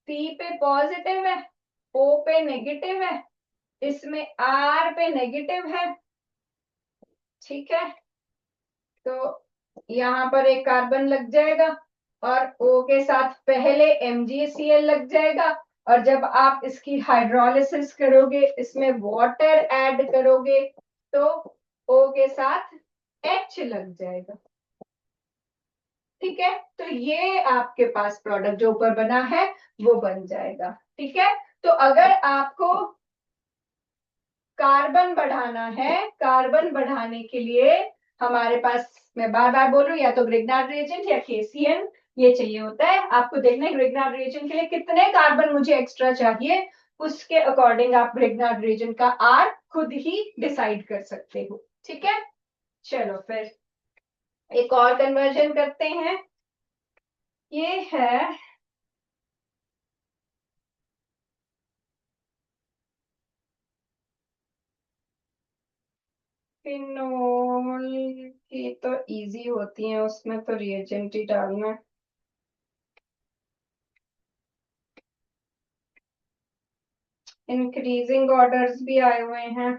C पे पॉजिटिव है, O पे नेगेटिव है, इसमें R पे नेगेटिव है, ठीक है। तो यहाँ पर एक कार्बन लग जाएगा और O के साथ पहले MgCl लग जाएगा, और जब आप इसकी हाइड्रोलिसिस करोगे, इसमें वाटर ऐड करोगे, तो O के साथ H लग जाएगा, ठीक है। तो ये आपके पास प्रोडक्ट जो ऊपर बना है वो बन जाएगा, ठीक है। तो अगर आपको कार्बन बढ़ाना है, कार्बन बढ़ाने के लिए हमारे पास, मैं बार बार बोल रही हूँ, या तो ग्रिग्नार्ड रिएजेंट या KCN ये चाहिए होता है। आपको देखना है ग्रिग्नार्ड रिएजेंट के लिए कितने कार्बन मुझे एक्स्ट्रा चाहिए, उसके अकॉर्डिंग आप ग्रिग्नार्ड रिएजेंट का R खुद ही डिसाइड कर सकते हो, ठीक है। चलो फिर एक और कन्वर्जन करते हैं। ये है फिनोल की, तो इजी होती है, उसमें तो रिएजेंट ही डालना है। इंक्रीजिंग ऑर्डर्स भी आए हुए हैं।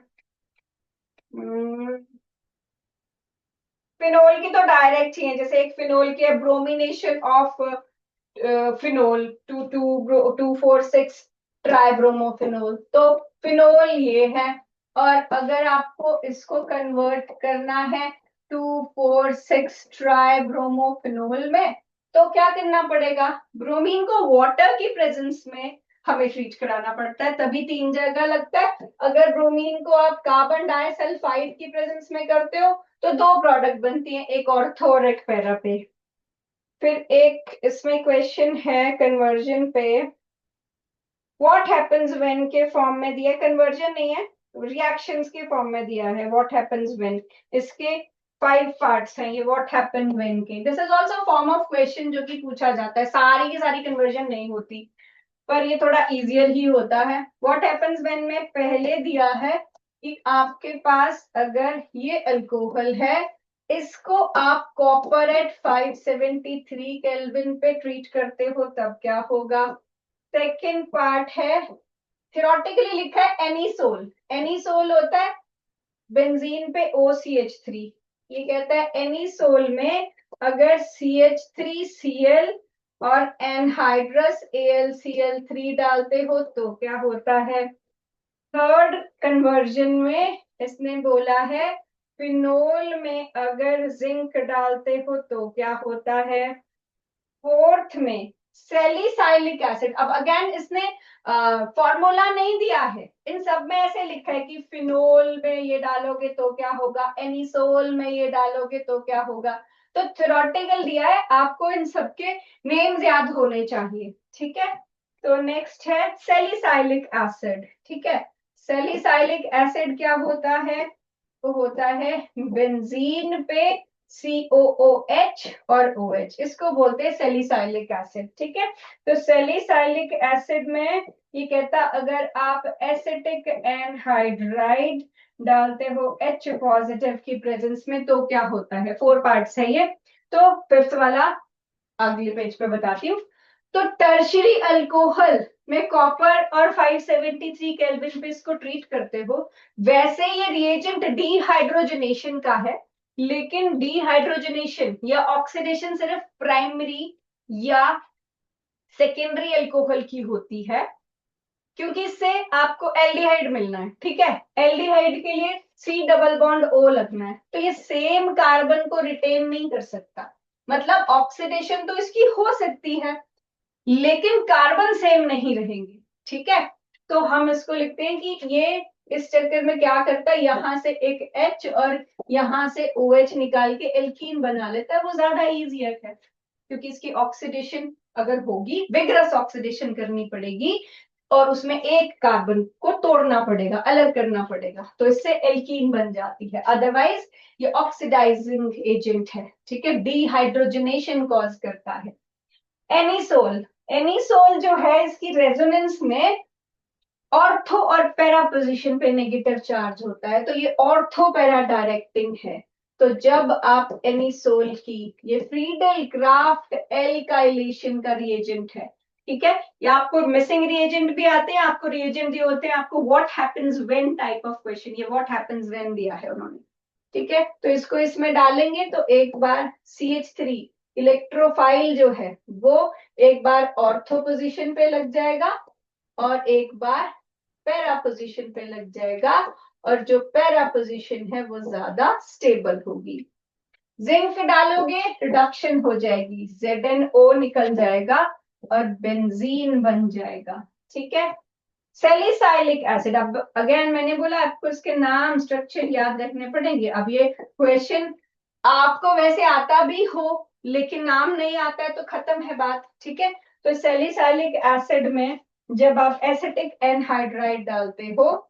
फिनोल की तो डायरेक्ट ही है, जैसे एक फिनोल की ब्रोमिनेशन ऑफ फिनोल 2,2,4,6 ट्राइब्रोमोफिनोल, तो फिनोल ये है। और अगर आपको इसको कन्वर्ट करना है 2,4,6 ट्राइब्रोमोफिनोल में, तो क्या करना पड़ेगा, ब्रोमीन को वाटर की प्रेजेंस में हमें ट्रीट कराना पड़ता है, तभी 3 जगह लगता है। अगर ब्रोमीन को आप कार्बन डाइसल्फाइड की प्रेजेंस में करते हो तो 2 प्रोडक्ट बनती हैं, एक ऑर्थो और एक पैरा पे। फिर एक इसमें क्वेश्चन है कन्वर्जन पे, व्हाट हैपेंस व्हेन के फॉर्म में दिया, कन्वर्जन नहीं है, रिएक्शंस के फॉर्म में दिया है व्हाट हैपेंस व्हेन। इसके 5 पार्ट्स हैं ये व्हाट हैपन व्हेन के। This is also form of question जो कि पूछा जाता है, सारी की सारी कन्वर्जन नहीं होती, पर ये थोड़ा इजियर ही होता है। व्हाट हैपेंस व्हेन में पहले दिया है कि आपके पास अगर ये अल्कोहल है, इसको आप कॉपर एट 573 केल्विन पे ट्रीट करते हो, तब क्या होगा। सेकेंड पार्ट है, थियोरेटिकली लिखा है एनिसोल। एनिसोल होता है बेंजीन पे OCH3, ये कहता है एनिसोल में अगर CH3Cl और एनहाइड्रस AlCl3 डालते हो तो क्या होता है। थर्ड कन्वर्जन में इसने बोला है फिनोल में अगर जिंक डालते हो तो क्या होता है। फोर्थ में सैलिसाइलिक एसिड। अब अगेन इसने फॉर्मूला नहीं दिया है, इन सब में ऐसे लिखा है कि फिनोल में ये डालोगे तो क्या होगा, एनिसोल में ये डालोगे तो क्या होगा। तो थ्योरेटिकल दिया है, आपको इन सबके नेम्स याद होने चाहिए, ठीक है। तो नेक्स्ट है सैलिसाइलिक एसिड, ठीक है। सैलिसाइलिक एसिड क्या होता है, वो होता है बेंजीन पे COOH और OH, इसको बोलते हैं सैलिसाइलिक एसिड। ठीक है, तो सैलिसाइलिक एसिड में ये कहता अगर आप एसिटिक एनहाइड्राइड डालते हो H पॉजिटिव की प्रेजेंस में तो क्या होता है। 4 पार्ट्स है ये। तो फिफ्थ वाला अगले पेज पे बताती हूँ। तो टर्शरी अल्कोहल में कॉपर और 573 केल्विन पे इसको ट्रीट करते हो। वैसे ये रिएजेंट डीहाइड्रोजनेशन का है, लेकिन डीहाइड्रोजनेशन या ऑक्सीडेशन सिर्फ प्राइमरी या सेकेंडरी अल्कोहल की होती है, क्योंकि इससे आपको एल्डिहाइड मिलना है। ठीक है, एल्डिहाइड के लिए C डबल बॉन्ड O लगना है, तो ये सेम कार्बन को रिटेन नहीं कर सकता। मतलब ऑक्सीडेशन तो इसकी हो सकती है, लेकिन कार्बन सेम नहीं रहेंगे। ठीक है, तो हम इसको लिखते हैं कि ये इस चक्कर में क्या करता है, यहां से एक H और यहां से OH निकाल के एल्कीन बना लेता है। वो ज्यादा इजियर है, क्योंकि इसकी ऑक्सीडेशन अगर होगी, विग्रस ऑक्सीडेशन करनी पड़ेगी और उसमें एक कार्बन को तोड़ना पड़ेगा, अलग करना पड़ेगा, तो इससे एल्कीन बन जाती है। अदरवाइज ये ऑक्सीडाइजिंग एजेंट है। ठीक है, डिहाइड्रोजनेशन कॉज करता है। एनिसोल, एनिसोल जो है इसकी रेजोनेंस में ऑर्थो और पैरा पोजीशन पे नेगेटिव चार्ज होता है, तो ये ऑर्थो पैरा डायरेक्टिंग है। तो जब आप एनिसोल की, ये फ्रीडल क्राफ्ट एल्काइलेशन का रिएजेंट है। ठीक है, या आपको मिसिंग रिएजेंट भी आते हैं, आपको रिएजेंट दिए होते हैं, आपको what happens when type of question, ये व्हाट हैपेंस व्हेन दिया है उन्होंने। ठीक है, तो इसको इसमें डालेंगे तो एक बार CH3 इलेक्ट्रोफाइल जो है वो एक बार ऑर्थो पोजीशन पे लग जाएगा और एक बार पैरा पोजीशन पे लग जाएगा, और जो पैरा पोजीशन है वो ज्यादा स्टेबल होगी। जिंक डालोगे रिडक्शन हो जाएगी, ZnO निकल जाएगा और बेंजीन बन जाएगा। ठीक है, सैलिसाइलिक एसिड, अब अगेन मैंने बोला आपको इसके नाम स्ट्रक्चर याद रखने पड़ेंगे। अब ये क्वेश्चन आपको वैसे आता भी हो लेकिन नाम नहीं आता है तो खत्म है बात। ठीक है, तो सैलिसाइलिक एसिड में जब आप एसिटिक एनहाइड्राइड डालते हो,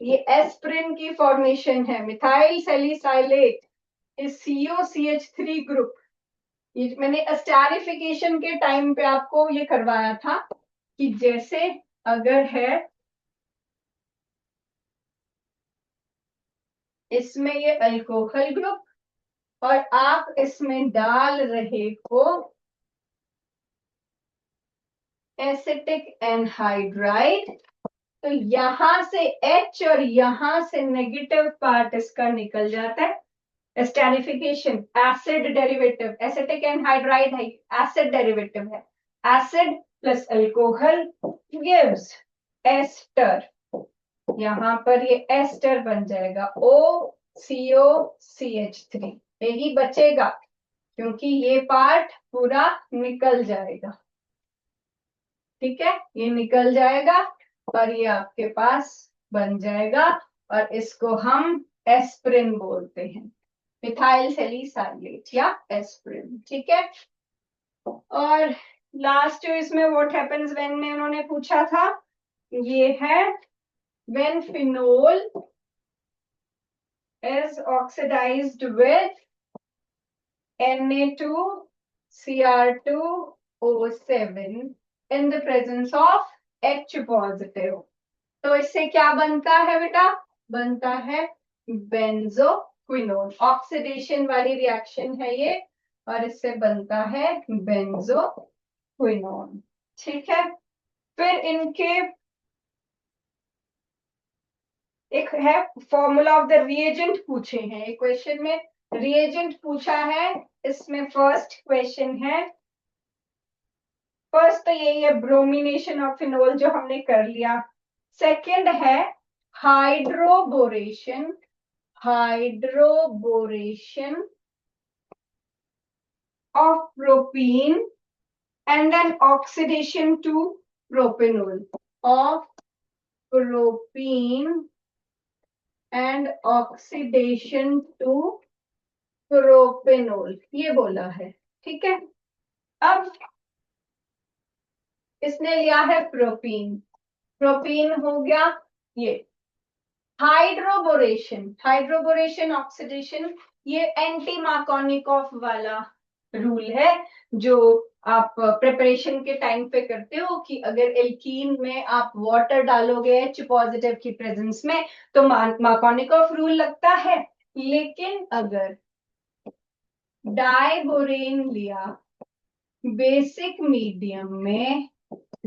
ये एस्प्रिन की फॉर्मेशन है, मिथाइल सैलिसाइलेट इस COCH3 ग्रुप। ये मैंने स्टेरिफिकेशन के टाइम पे आपको ये करवाया था कि जैसे अगर है इसमें ये अल्कोहल ग्रुप और आप इसमें डाल रहे हो एसिटिक एनहाइड्राइड, तो यहां से H और यहां से नेगेटिव पार्ट इसका निकल जाता है। Esterification acid derivative, acetic anhydride है, एसिड डेरिवेटिव है। Acid plus alcohol gives ester, यहां पर ये एस्टर बन जाएगा OCOCH3। यही बचेगा क्योंकि ये पार्ट पूरा निकल जाएगा। ठीक है, ये निकल जाएगा और ये आपके पास बन जाएगा, और इसको हम एस्प्रिन बोलते हैं, मिथाइल सैलिसाइलेट या एस्प्रिन। ठीक है, और लास्ट जो इसमें व्हाट हैपेंस व्हेन में उन्होंने पूछा था, ये है when phenol is oxidized with Na2Cr2O7 in the presence of H positive। तो इससे क्या बनता है बेटा, बनता है बेंजोक्विनोन। ऑक्सीडेशन वाली रिएक्शन है ये, और इससे बनता है बेंजोक्विनोन। ठीक है, फिर इनके एक है फॉर्मूला ऑफ द रिएजेंट पूछे हैं, एक क्वेश्चन में रिएजेंट पूछा है। इसमें फर्स्ट क्वेश्चन है, फर्स्ट तो यही है ब्रोमिनेशन ऑफ फिनोल जो हमने कर लिया। सेकंड है hydroboration, hydroboration of propene and then oxidation to propanol, of propene and oxidation to propanol, ये बोला है। ठीक है, अब इसने लिया है प्रोपीन, प्रोपीन हो गया ये, हाइड्रोबोरेशन ऑक्सीडेशन, ये एंटी मार्कोनिकॉफ वाला रूल है जो आप प्रिपरेशन के टाइम पे करते हो कि अगर एल्कीन में आप वाटर डालोगे H पॉजिटिव की प्रेजेंस में तो मार्कोनिकॉफ रूल लगता है। लेकिन अगर डाइबोरेन लिया, बेसिक मीडियम में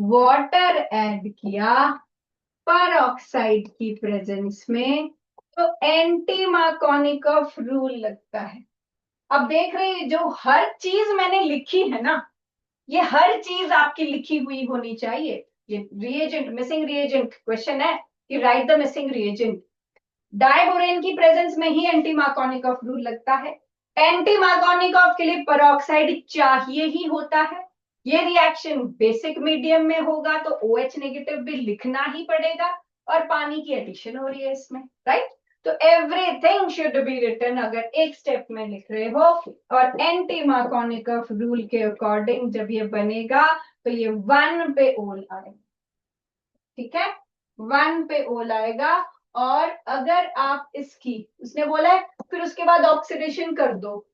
वाटर ऐड किया पर ऑक्साइड की प्रेजेंस में, तो एंटी मार्कोनिकॉफ रूल लगता है। अब देख रहे हैं जो हर चीज मैंने लिखी है ना, ये हर चीज आपकी लिखी हुई होनी चाहिए। ये रिएजेंट, मिसिंग रिएजेंट क्वेश्चन है कि right the missing reagent. Diborane की प्रेजेंस में ही एंटी मार्कोनिकॉफ रूल लगता है। एंटी मार्कोनिकॉफ के लिए पेरोक्साइड चाहिए ही होता है। ये रिएक्शन बेसिक मीडियम में होगा तो OH नेगेटिव भी लिखना ही पड़ेगा और पानी की एडिशन हो रही है इसमें, राइट। तो एवरीथिंग शुड बी रिटन अगर एक स्टेप में लिख रहे हो। और एंटी मार्कोनिकॉफ रूल के अकॉर्डिंग जब ये बनेगा तो ये 1 पे ओल आएगा, ठीक है, 1 पे ओल आएगा। और अगर आप इसकी, उसने बोला है फिर उसके बाद ऑक्सीडेशन कर दो,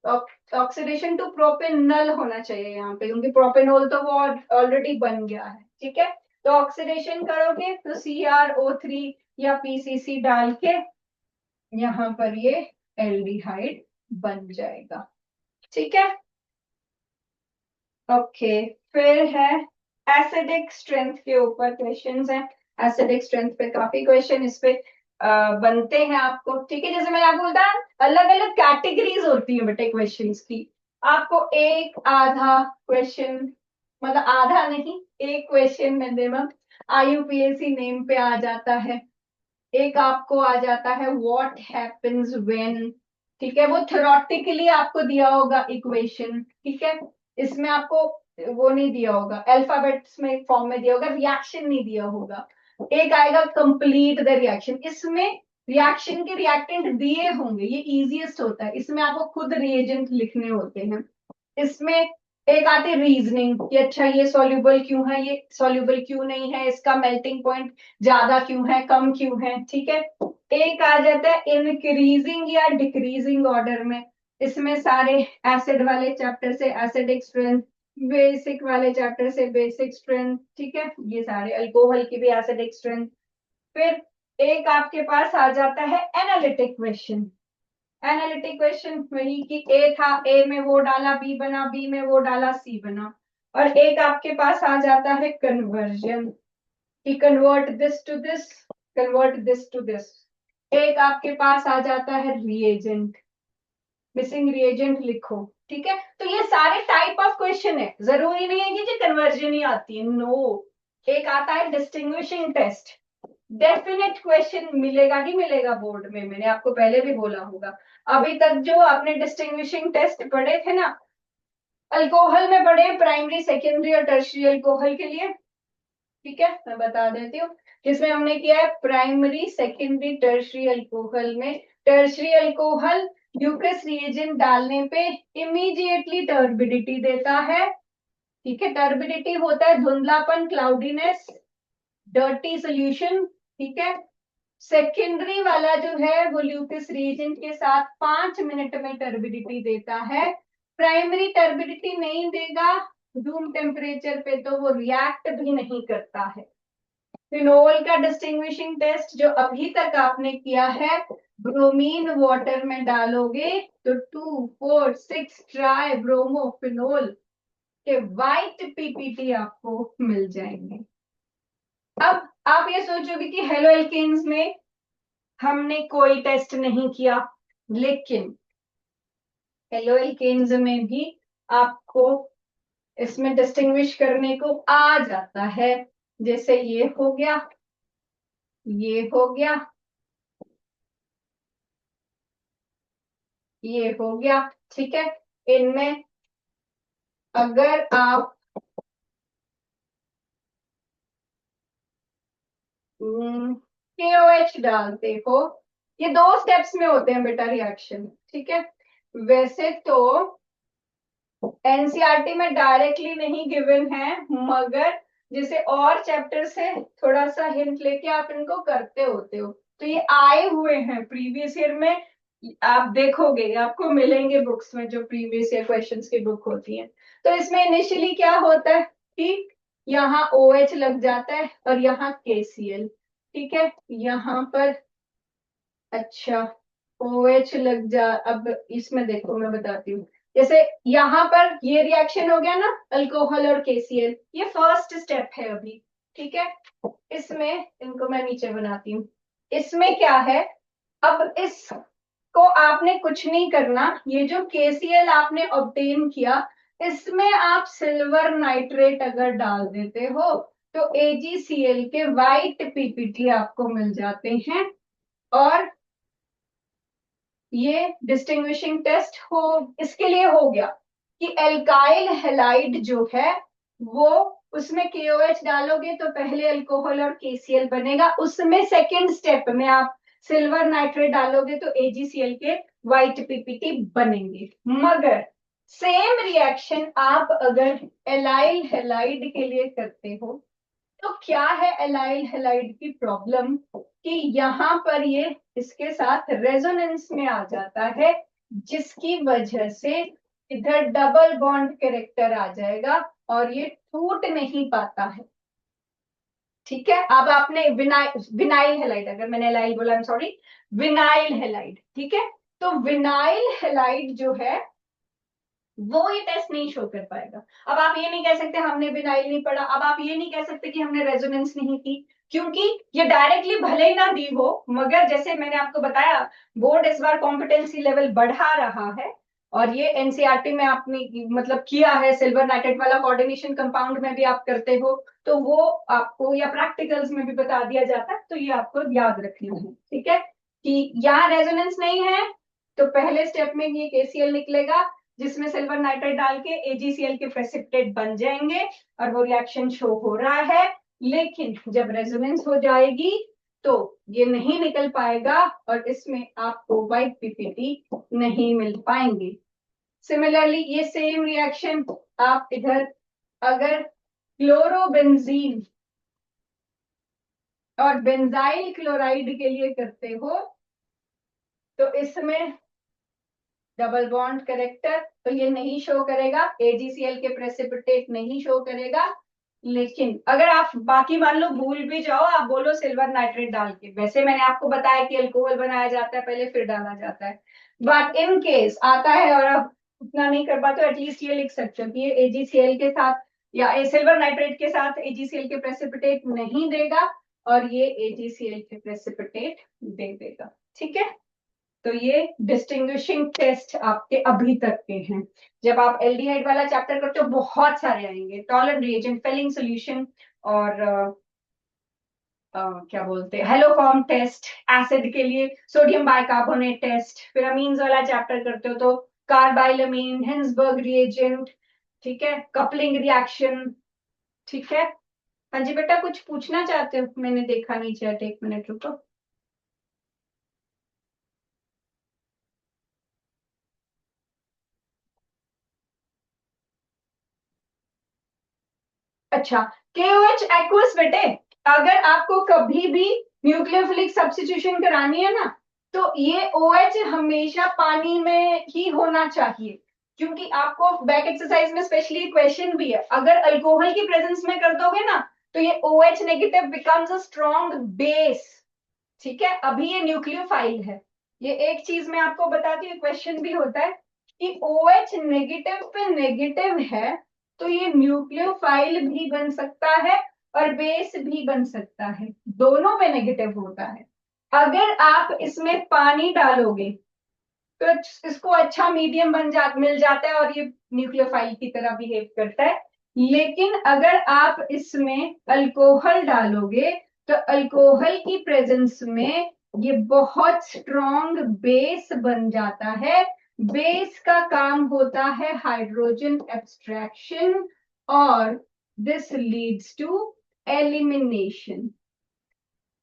ऑक्सीडेशन टू प्रोपेनॉल होना चाहिए यहाँ पे क्योंकि प्रोपेनॉल तो वो ऑलरेडी बन गया है, ठीक है। तो ऑक्सीडेशन करोगे तो CrO3 या PCC डाल के यहाँ पर ये एल्डिहाइड बन जाएगा, ठीक है। ओके, फिर है एसिडिक स्ट्रेंथ के ऊपर क्वेश्चंस हैं। एसिडिक स्ट्रेंथ पे काफी क्वेश्चन इस पे बनते हैं आपको, ठीक है। जैसे मैंने आपको बोलता, अलग अलग कैटेगरीज होती है बेटे क्वेश्चंस की। आपको एक आधा क्वेश्चन, मतलब आधा नहीं, एक क्वेश्चन मिनिमम IUPAC नेम पे आ जाता है। एक आपको आ जाता है व्हाट हैपेंस व्हेन, ठीक है, वो थ्योरेटिकली आपको दिया होगा इक्वेशन, ठीक है। इसमें आपको वो नहीं दिया होगा, अल्फाबेट्स में फॉर्म में दिया होगा, रिएक्शन नहीं दिया होगा। एक आएगा कंप्लीट द रिएक्शन, इसमें रिएक्शन के रिएक्टेंट दिए होंगे, ये इजीएस्ट होता है, इसमें आपको खुद रिएजेंट लिखने होते हैं। इसमें एक आती है रीजनिंग कि अच्छा ये सॉल्युबल क्यों है, ये सॉल्युबल क्यों नहीं है, इसका मेल्टिंग पॉइंट ज्यादा क्यों है, कम क्यों है, ठीक है। एक आ जाता है इंक्रीजिंग या डिक्रीजिंग ऑर्डर में, इसमें सारे एसिड वाले चैप्टर से एसिडिक स्ट्रेंथ, बेसिक वाले चैप्टर से बेसिक स्ट्रेंथ, ठीक है, ये सारे अल्कोहल की भी एसिडिक स्ट्रेंथ। फिर एक आपके पास आ जाता है एनालिटिक क्वेश्चन। एनालिटिक क्वेश्चन वही कि ए था, ए में वो डाला, बी बना, बी में वो डाला, सी बना। और एक आपके पास आ जाता है कन्वर्जन कि convert this to this, convert this to this. एक आपके पास आ जाता है रिएजेंट, मिसिंग रिएजेंट लिखो, ठीक है। तो ये सारे टाइप ऑफ क्वेश्चन है, जरूरी नहीं है कि कन्वर्जन ही आती है, नो। एक आता है डिस्टिंग्विशिंग टेस्ट, डेफिनेट क्वेश्चन मिलेगा ही मिलेगा बोर्ड में, मैंने आपको पहले भी बोला होगा। अभी तक जो आपने डिस्टिंग्विशिंग टेस्ट पढ़े थे ना, अल्कोहल में पढ़े, प्राइमरी सेकेंडरी और टर्शियरी अल्कोहल के लिए, ठीक है, मैं बता देती हूँ। जिसमें हमने किया है प्राइमरी सेकेंडरी टर्शियरी अल्कोहल में, टर्शियरी अल्कोहल ल्यूकस रिएजेंट डालने पे इमीडिएटली टर्बिडिटी देता है, ठीक है। टर्बिडिटी होता है धुंधलापन, क्लाउडीनेस, डर्टी सोल्यूशन, ठीक है। सेकेंडरी वाला जो है वो ल्यूकस रिएजेंट के साथ 5 मिनट में टर्बिडिटी देता है। प्राइमरी टर्बिडिटी नहीं देगा रूम टेम्परेचर पे तो वो रिएक्ट भी नहीं करता है। फिनोल का डिस्टिंग्विशिंग टेस्ट जो अभी तक आपने किया है, ब्रोमीन वाटर में डालोगे तो 2,4,6 ट्राई ब्रोमोफिनोल के वाइट पीपीटी आपको मिल जाएंगे। अब आप ये सोचोगे कि हेलो एल्केन्स में हमने कोई टेस्ट नहीं किया, लेकिन हेलो एल्केन्स में भी आपको इसमें डिस्टिंग्विश करने को आ जाता है। जैसे ये हो गया, ये हो गया, ये हो गया, ठीक है। इनमें अगर आप KOH डालते हो, ये 2 स्टेप्स में होते हैं बेटा रिएक्शन, ठीक है। वैसे तो NCERT में डायरेक्टली नहीं गिवन है, मगर जैसे और चैप्टर से थोड़ा सा हिंट लेके आप इनको करते होते हो, तो ये आए हुए हैं प्रीवियस ईयर में, आप देखोगे आपको मिलेंगे बुक्स में जो प्रीवियस ईयर क्वेश्चंस की बुक होती है। तो इसमें इनिशियली क्या होता है कि यहाँ OH लग जाता है और यहाँ KCl, ठीक है, यहाँ पर अच्छा OH लग जा। अब इसमें देखो मैं बताती हूँ, जैसे यहाँ पर ये रिएक्शन हो गया ना अल्कोहल और KCl, ये फर्स्ट स्टेप है अभी, ठीक है। इसमें इनको मैं नीचे बनाती हूँ। इसमें क्या है, अब इसको आपने कुछ नहीं करना, ये जो KCl आपने ऑब्टेन किया इसमें आप सिल्वर नाइट्रेट अगर डाल देते हो तो AgCl के वाइट PPT आपको मिल जाते हैं। और ये डिस्टिंग्विशिंग टेस्ट हो इसके लिए हो गया कि एल्काइल हैलाइड जो है वो उसमें KOH डालोगे तो पहले अल्कोहल और KCl बनेगा, उसमें सेकेंड स्टेप में आप सिल्वर नाइट्रेट डालोगे तो AgCl के वाइट PPT बनेंगे। मगर सेम रिएक्शन आप अगर एलाइल हैलाइड के लिए करते हो तो क्या है एलाइल हैलाइड की प्रॉब्लम कि यहाँ पर ये इसके साथ रेजोनेंस में आ जाता है, जिसकी वजह से इधर डबल बॉन्ड कैरेक्टर आ जाएगा और ये टूट नहीं पाता है, ठीक है। अब आपने विनाइल हैलाइड, अगर मैंने एलाइल बोला, सॉरी, विनाइल हैलाइड, ठीक है। तो विनाइल हैलाइड जो है वो ये टेस्ट नहीं शो कर पाएगा। अब आप ये नहीं कह सकते हमने विनाइल नहीं पढ़ा, अब आप ये नहीं कह सकते कि हमने रेजोनेंस नहीं की, क्योंकि ये डायरेक्टली भले ही ना दी हो, मगर जैसे मैंने आपको बताया बोर्ड इस बार कॉम्पिटेंसी लेवल बढ़ा रहा है और ये एनसीईआरटी में आपने मतलब किया है, सिल्वर नाइट्रेट वाला कोऑर्डिनेशन कंपाउंड में भी आप करते हो तो वो आपको या प्रैक्टिकल्स में भी बता दिया जाता है, तो ये आपको याद रखना है, ठीक है, कि यहाँ रेजोनेंस नहीं है तो पहले स्टेप में ये KCl निकलेगा जिसमें सिल्वर नाइट्रेट डाल के AgCl के प्रेसिपिटेट बन जाएंगे और वो रिएक्शन शो हो रहा है। लेकिन जब रेजोनेंस हो जाएगी तो ये नहीं निकल पाएगा और इसमें आपको वाइट PPT नहीं मिल पाएंगे। सिमिलरली ये सेम रिएक्शन आप इधर अगर क्लोरोबेंजीन और बेंजाइल क्लोराइड के लिए करते हो तो इसमें डबल बॉन्ड करेक्टर तो ये नहीं शो करेगा, AgCl के प्रेसिपिटेट नहीं शो करेगा। लेकिन अगर आप बाकी मान लो भूल भी जाओ, आप बोलो सिल्वर नाइट्रेट डाल के, वैसे मैंने आपको बताया कि अल्कोहल बनाया जाता है पहले फिर डाला जाता है, बट इन केस आता है और आप उतना नहीं कर पाते तो एटलीस्ट ये लिख सकते हो कि ये AgCl के साथ या सिल्वर नाइट्रेट के साथ AgCl के प्रेसिपिटेट नहीं देगा और ये AgCl के प्रेसिपिटेट दे देगा, ठीक है। तो ये डिस्टिंग्विशिंग टेस्ट आपके अभी तक के हैं। जब आप एल्डिहाइड वाला चैप्टर करते हो बहुत सारे आएंगे, टॉलरेंट रिएजेंट, फेलिंग सॉल्यूशन और क्या बोलते हैं हेलोफॉर्म टेस्ट, एसिड के लिए सोडियम बाइकार्बोनेट टेस्ट, फिर अमीन्स वाला चैप्टर करते हो तो कार्बाइलमीन, हिंसबर्ग रिएजेंट, ठीक है, कपलिंग रिएक्शन, ठीक है। हाँ जी बेटा कुछ पूछना चाहते हो, मैंने देखा नहीं चैट, एक मिनट रुको। अच्छा, KOH एक्वस बेटे, अगर आपको कभी भी न्यूक्लियोफिलिक सब्स्टिट्यूशन करानी है ना तो ये OH हमेशा पानी में ही होना चाहिए, क्योंकि आपको बैक एक्सरसाइज में स्पेशली क्वेश्चन भी है, अगर अल्कोहल की प्रेजेंस में कर दोगे ना तो ये OH negative becomes a strong base, ठीक है। अभी ये न्यूक्लियोफाइल है, ये एक चीज मैं आपको बताती हूँ, क्वेश्चन भी होता है कि OH नेगेटिव पे नेगेटिव है तो ये न्यूक्लियोफाइल भी बन सकता है और बेस भी बन सकता है, दोनों में नेगेटिव होता है। अगर आप इसमें पानी डालोगे तो इसको अच्छा मीडियम मिल जाता है और ये न्यूक्लियोफाइल की तरह बिहेव करता है। लेकिन अगर आप इसमें अल्कोहल डालोगे तो अल्कोहल की प्रेजेंस में ये बहुत स्ट्रॉन्ग बेस बन जाता है, बेस का काम होता है हाइड्रोजन एब्स्ट्रैक्शन और दिस लीड्स टू एलिमिनेशन,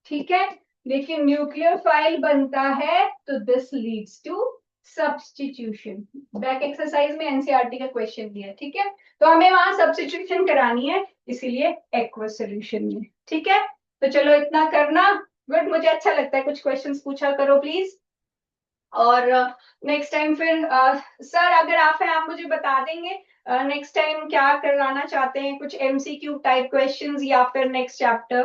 ठीक है। लेकिन न्यूक्लियोफाइल बनता है तो this leads to substitution. Back exercise में एनसीईआरटी का क्वेश्चन दिया है, ठीक है, तो हमें वहां सब्स्टिट्यूशन करानी है, इसीलिए एक्वस सॉल्यूशन में, ठीक है। तो चलो इतना करना, गुड, मुझे अच्छा लगता है, कुछ क्वेश्चंस पूछा करो प्लीज। और नेक्स्ट टाइम फिर सर अगर आप हैं आप मुझे बता देंगे नेक्स्ट टाइम क्या कराना चाहते हैं, कुछ एमसीक्यू टाइप क्वेश्चंस या फिर नेक्स्ट चैप्टर।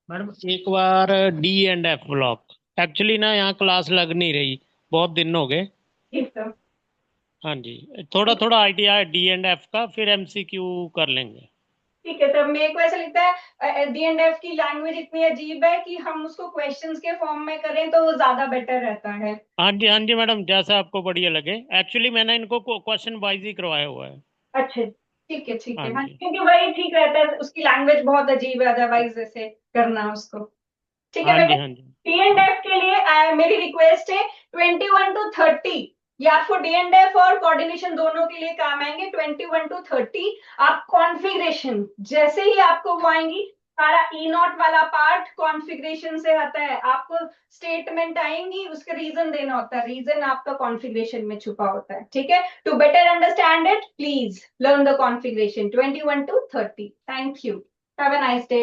मैडम एक बार D and F block, actually ना यहाँ क्लास लग नहीं रही, बहुत दिन हो गए। ठीक है, हाँ जी, थोड़ा थोड़ा आइडिया है डी एंड एफ का, फिर एमसीक्यू कर लेंगे। ठीक है सर, मेरे को ऐसा लगता है डी एंड एफ की लैंग्वेज इतनी अजीब है कि हम उसको क्वेश्चंस के फॉर्म में करें तो वो ज्यादा बेटर रहता है। हाँ जी मैडम, जैसा आपको बढ़िया लगे। एक्चुअली मैंने इनको क्वेश्चन वाइज ही करवाया हुआ है। अच्छा ठीक है, ठीक हाँ है, हाँ जी, क्योंकि वही ठीक रहता है, उसकी लैंग्वेज बहुत अजीब है अदरवाइज जैसे करना उसको। ठीक है हाँ जी, बेटा, हाँ जी। डी एंड एफ के लिए मेरी रिक्वेस्ट है 21 to 30, या आपको डी एंड एफ और कोऑर्डिनेशन दोनों के लिए काम आएंगे 21 to 30। आप कॉन्फ़िगरेशन जैसे ही आपको वो आएंगी, सारा ई नॉट वाला पार्ट कॉन्फ़िगरेशन से आता है, आपको स्टेटमेंट आएंगी उसका रीजन देना होता है, रीजन आपका कॉन्फ़िगरेशन में छुपा होता है, ठीक है। To better understand it please learn the configuration 21 to 30। Thank you, have a nice day.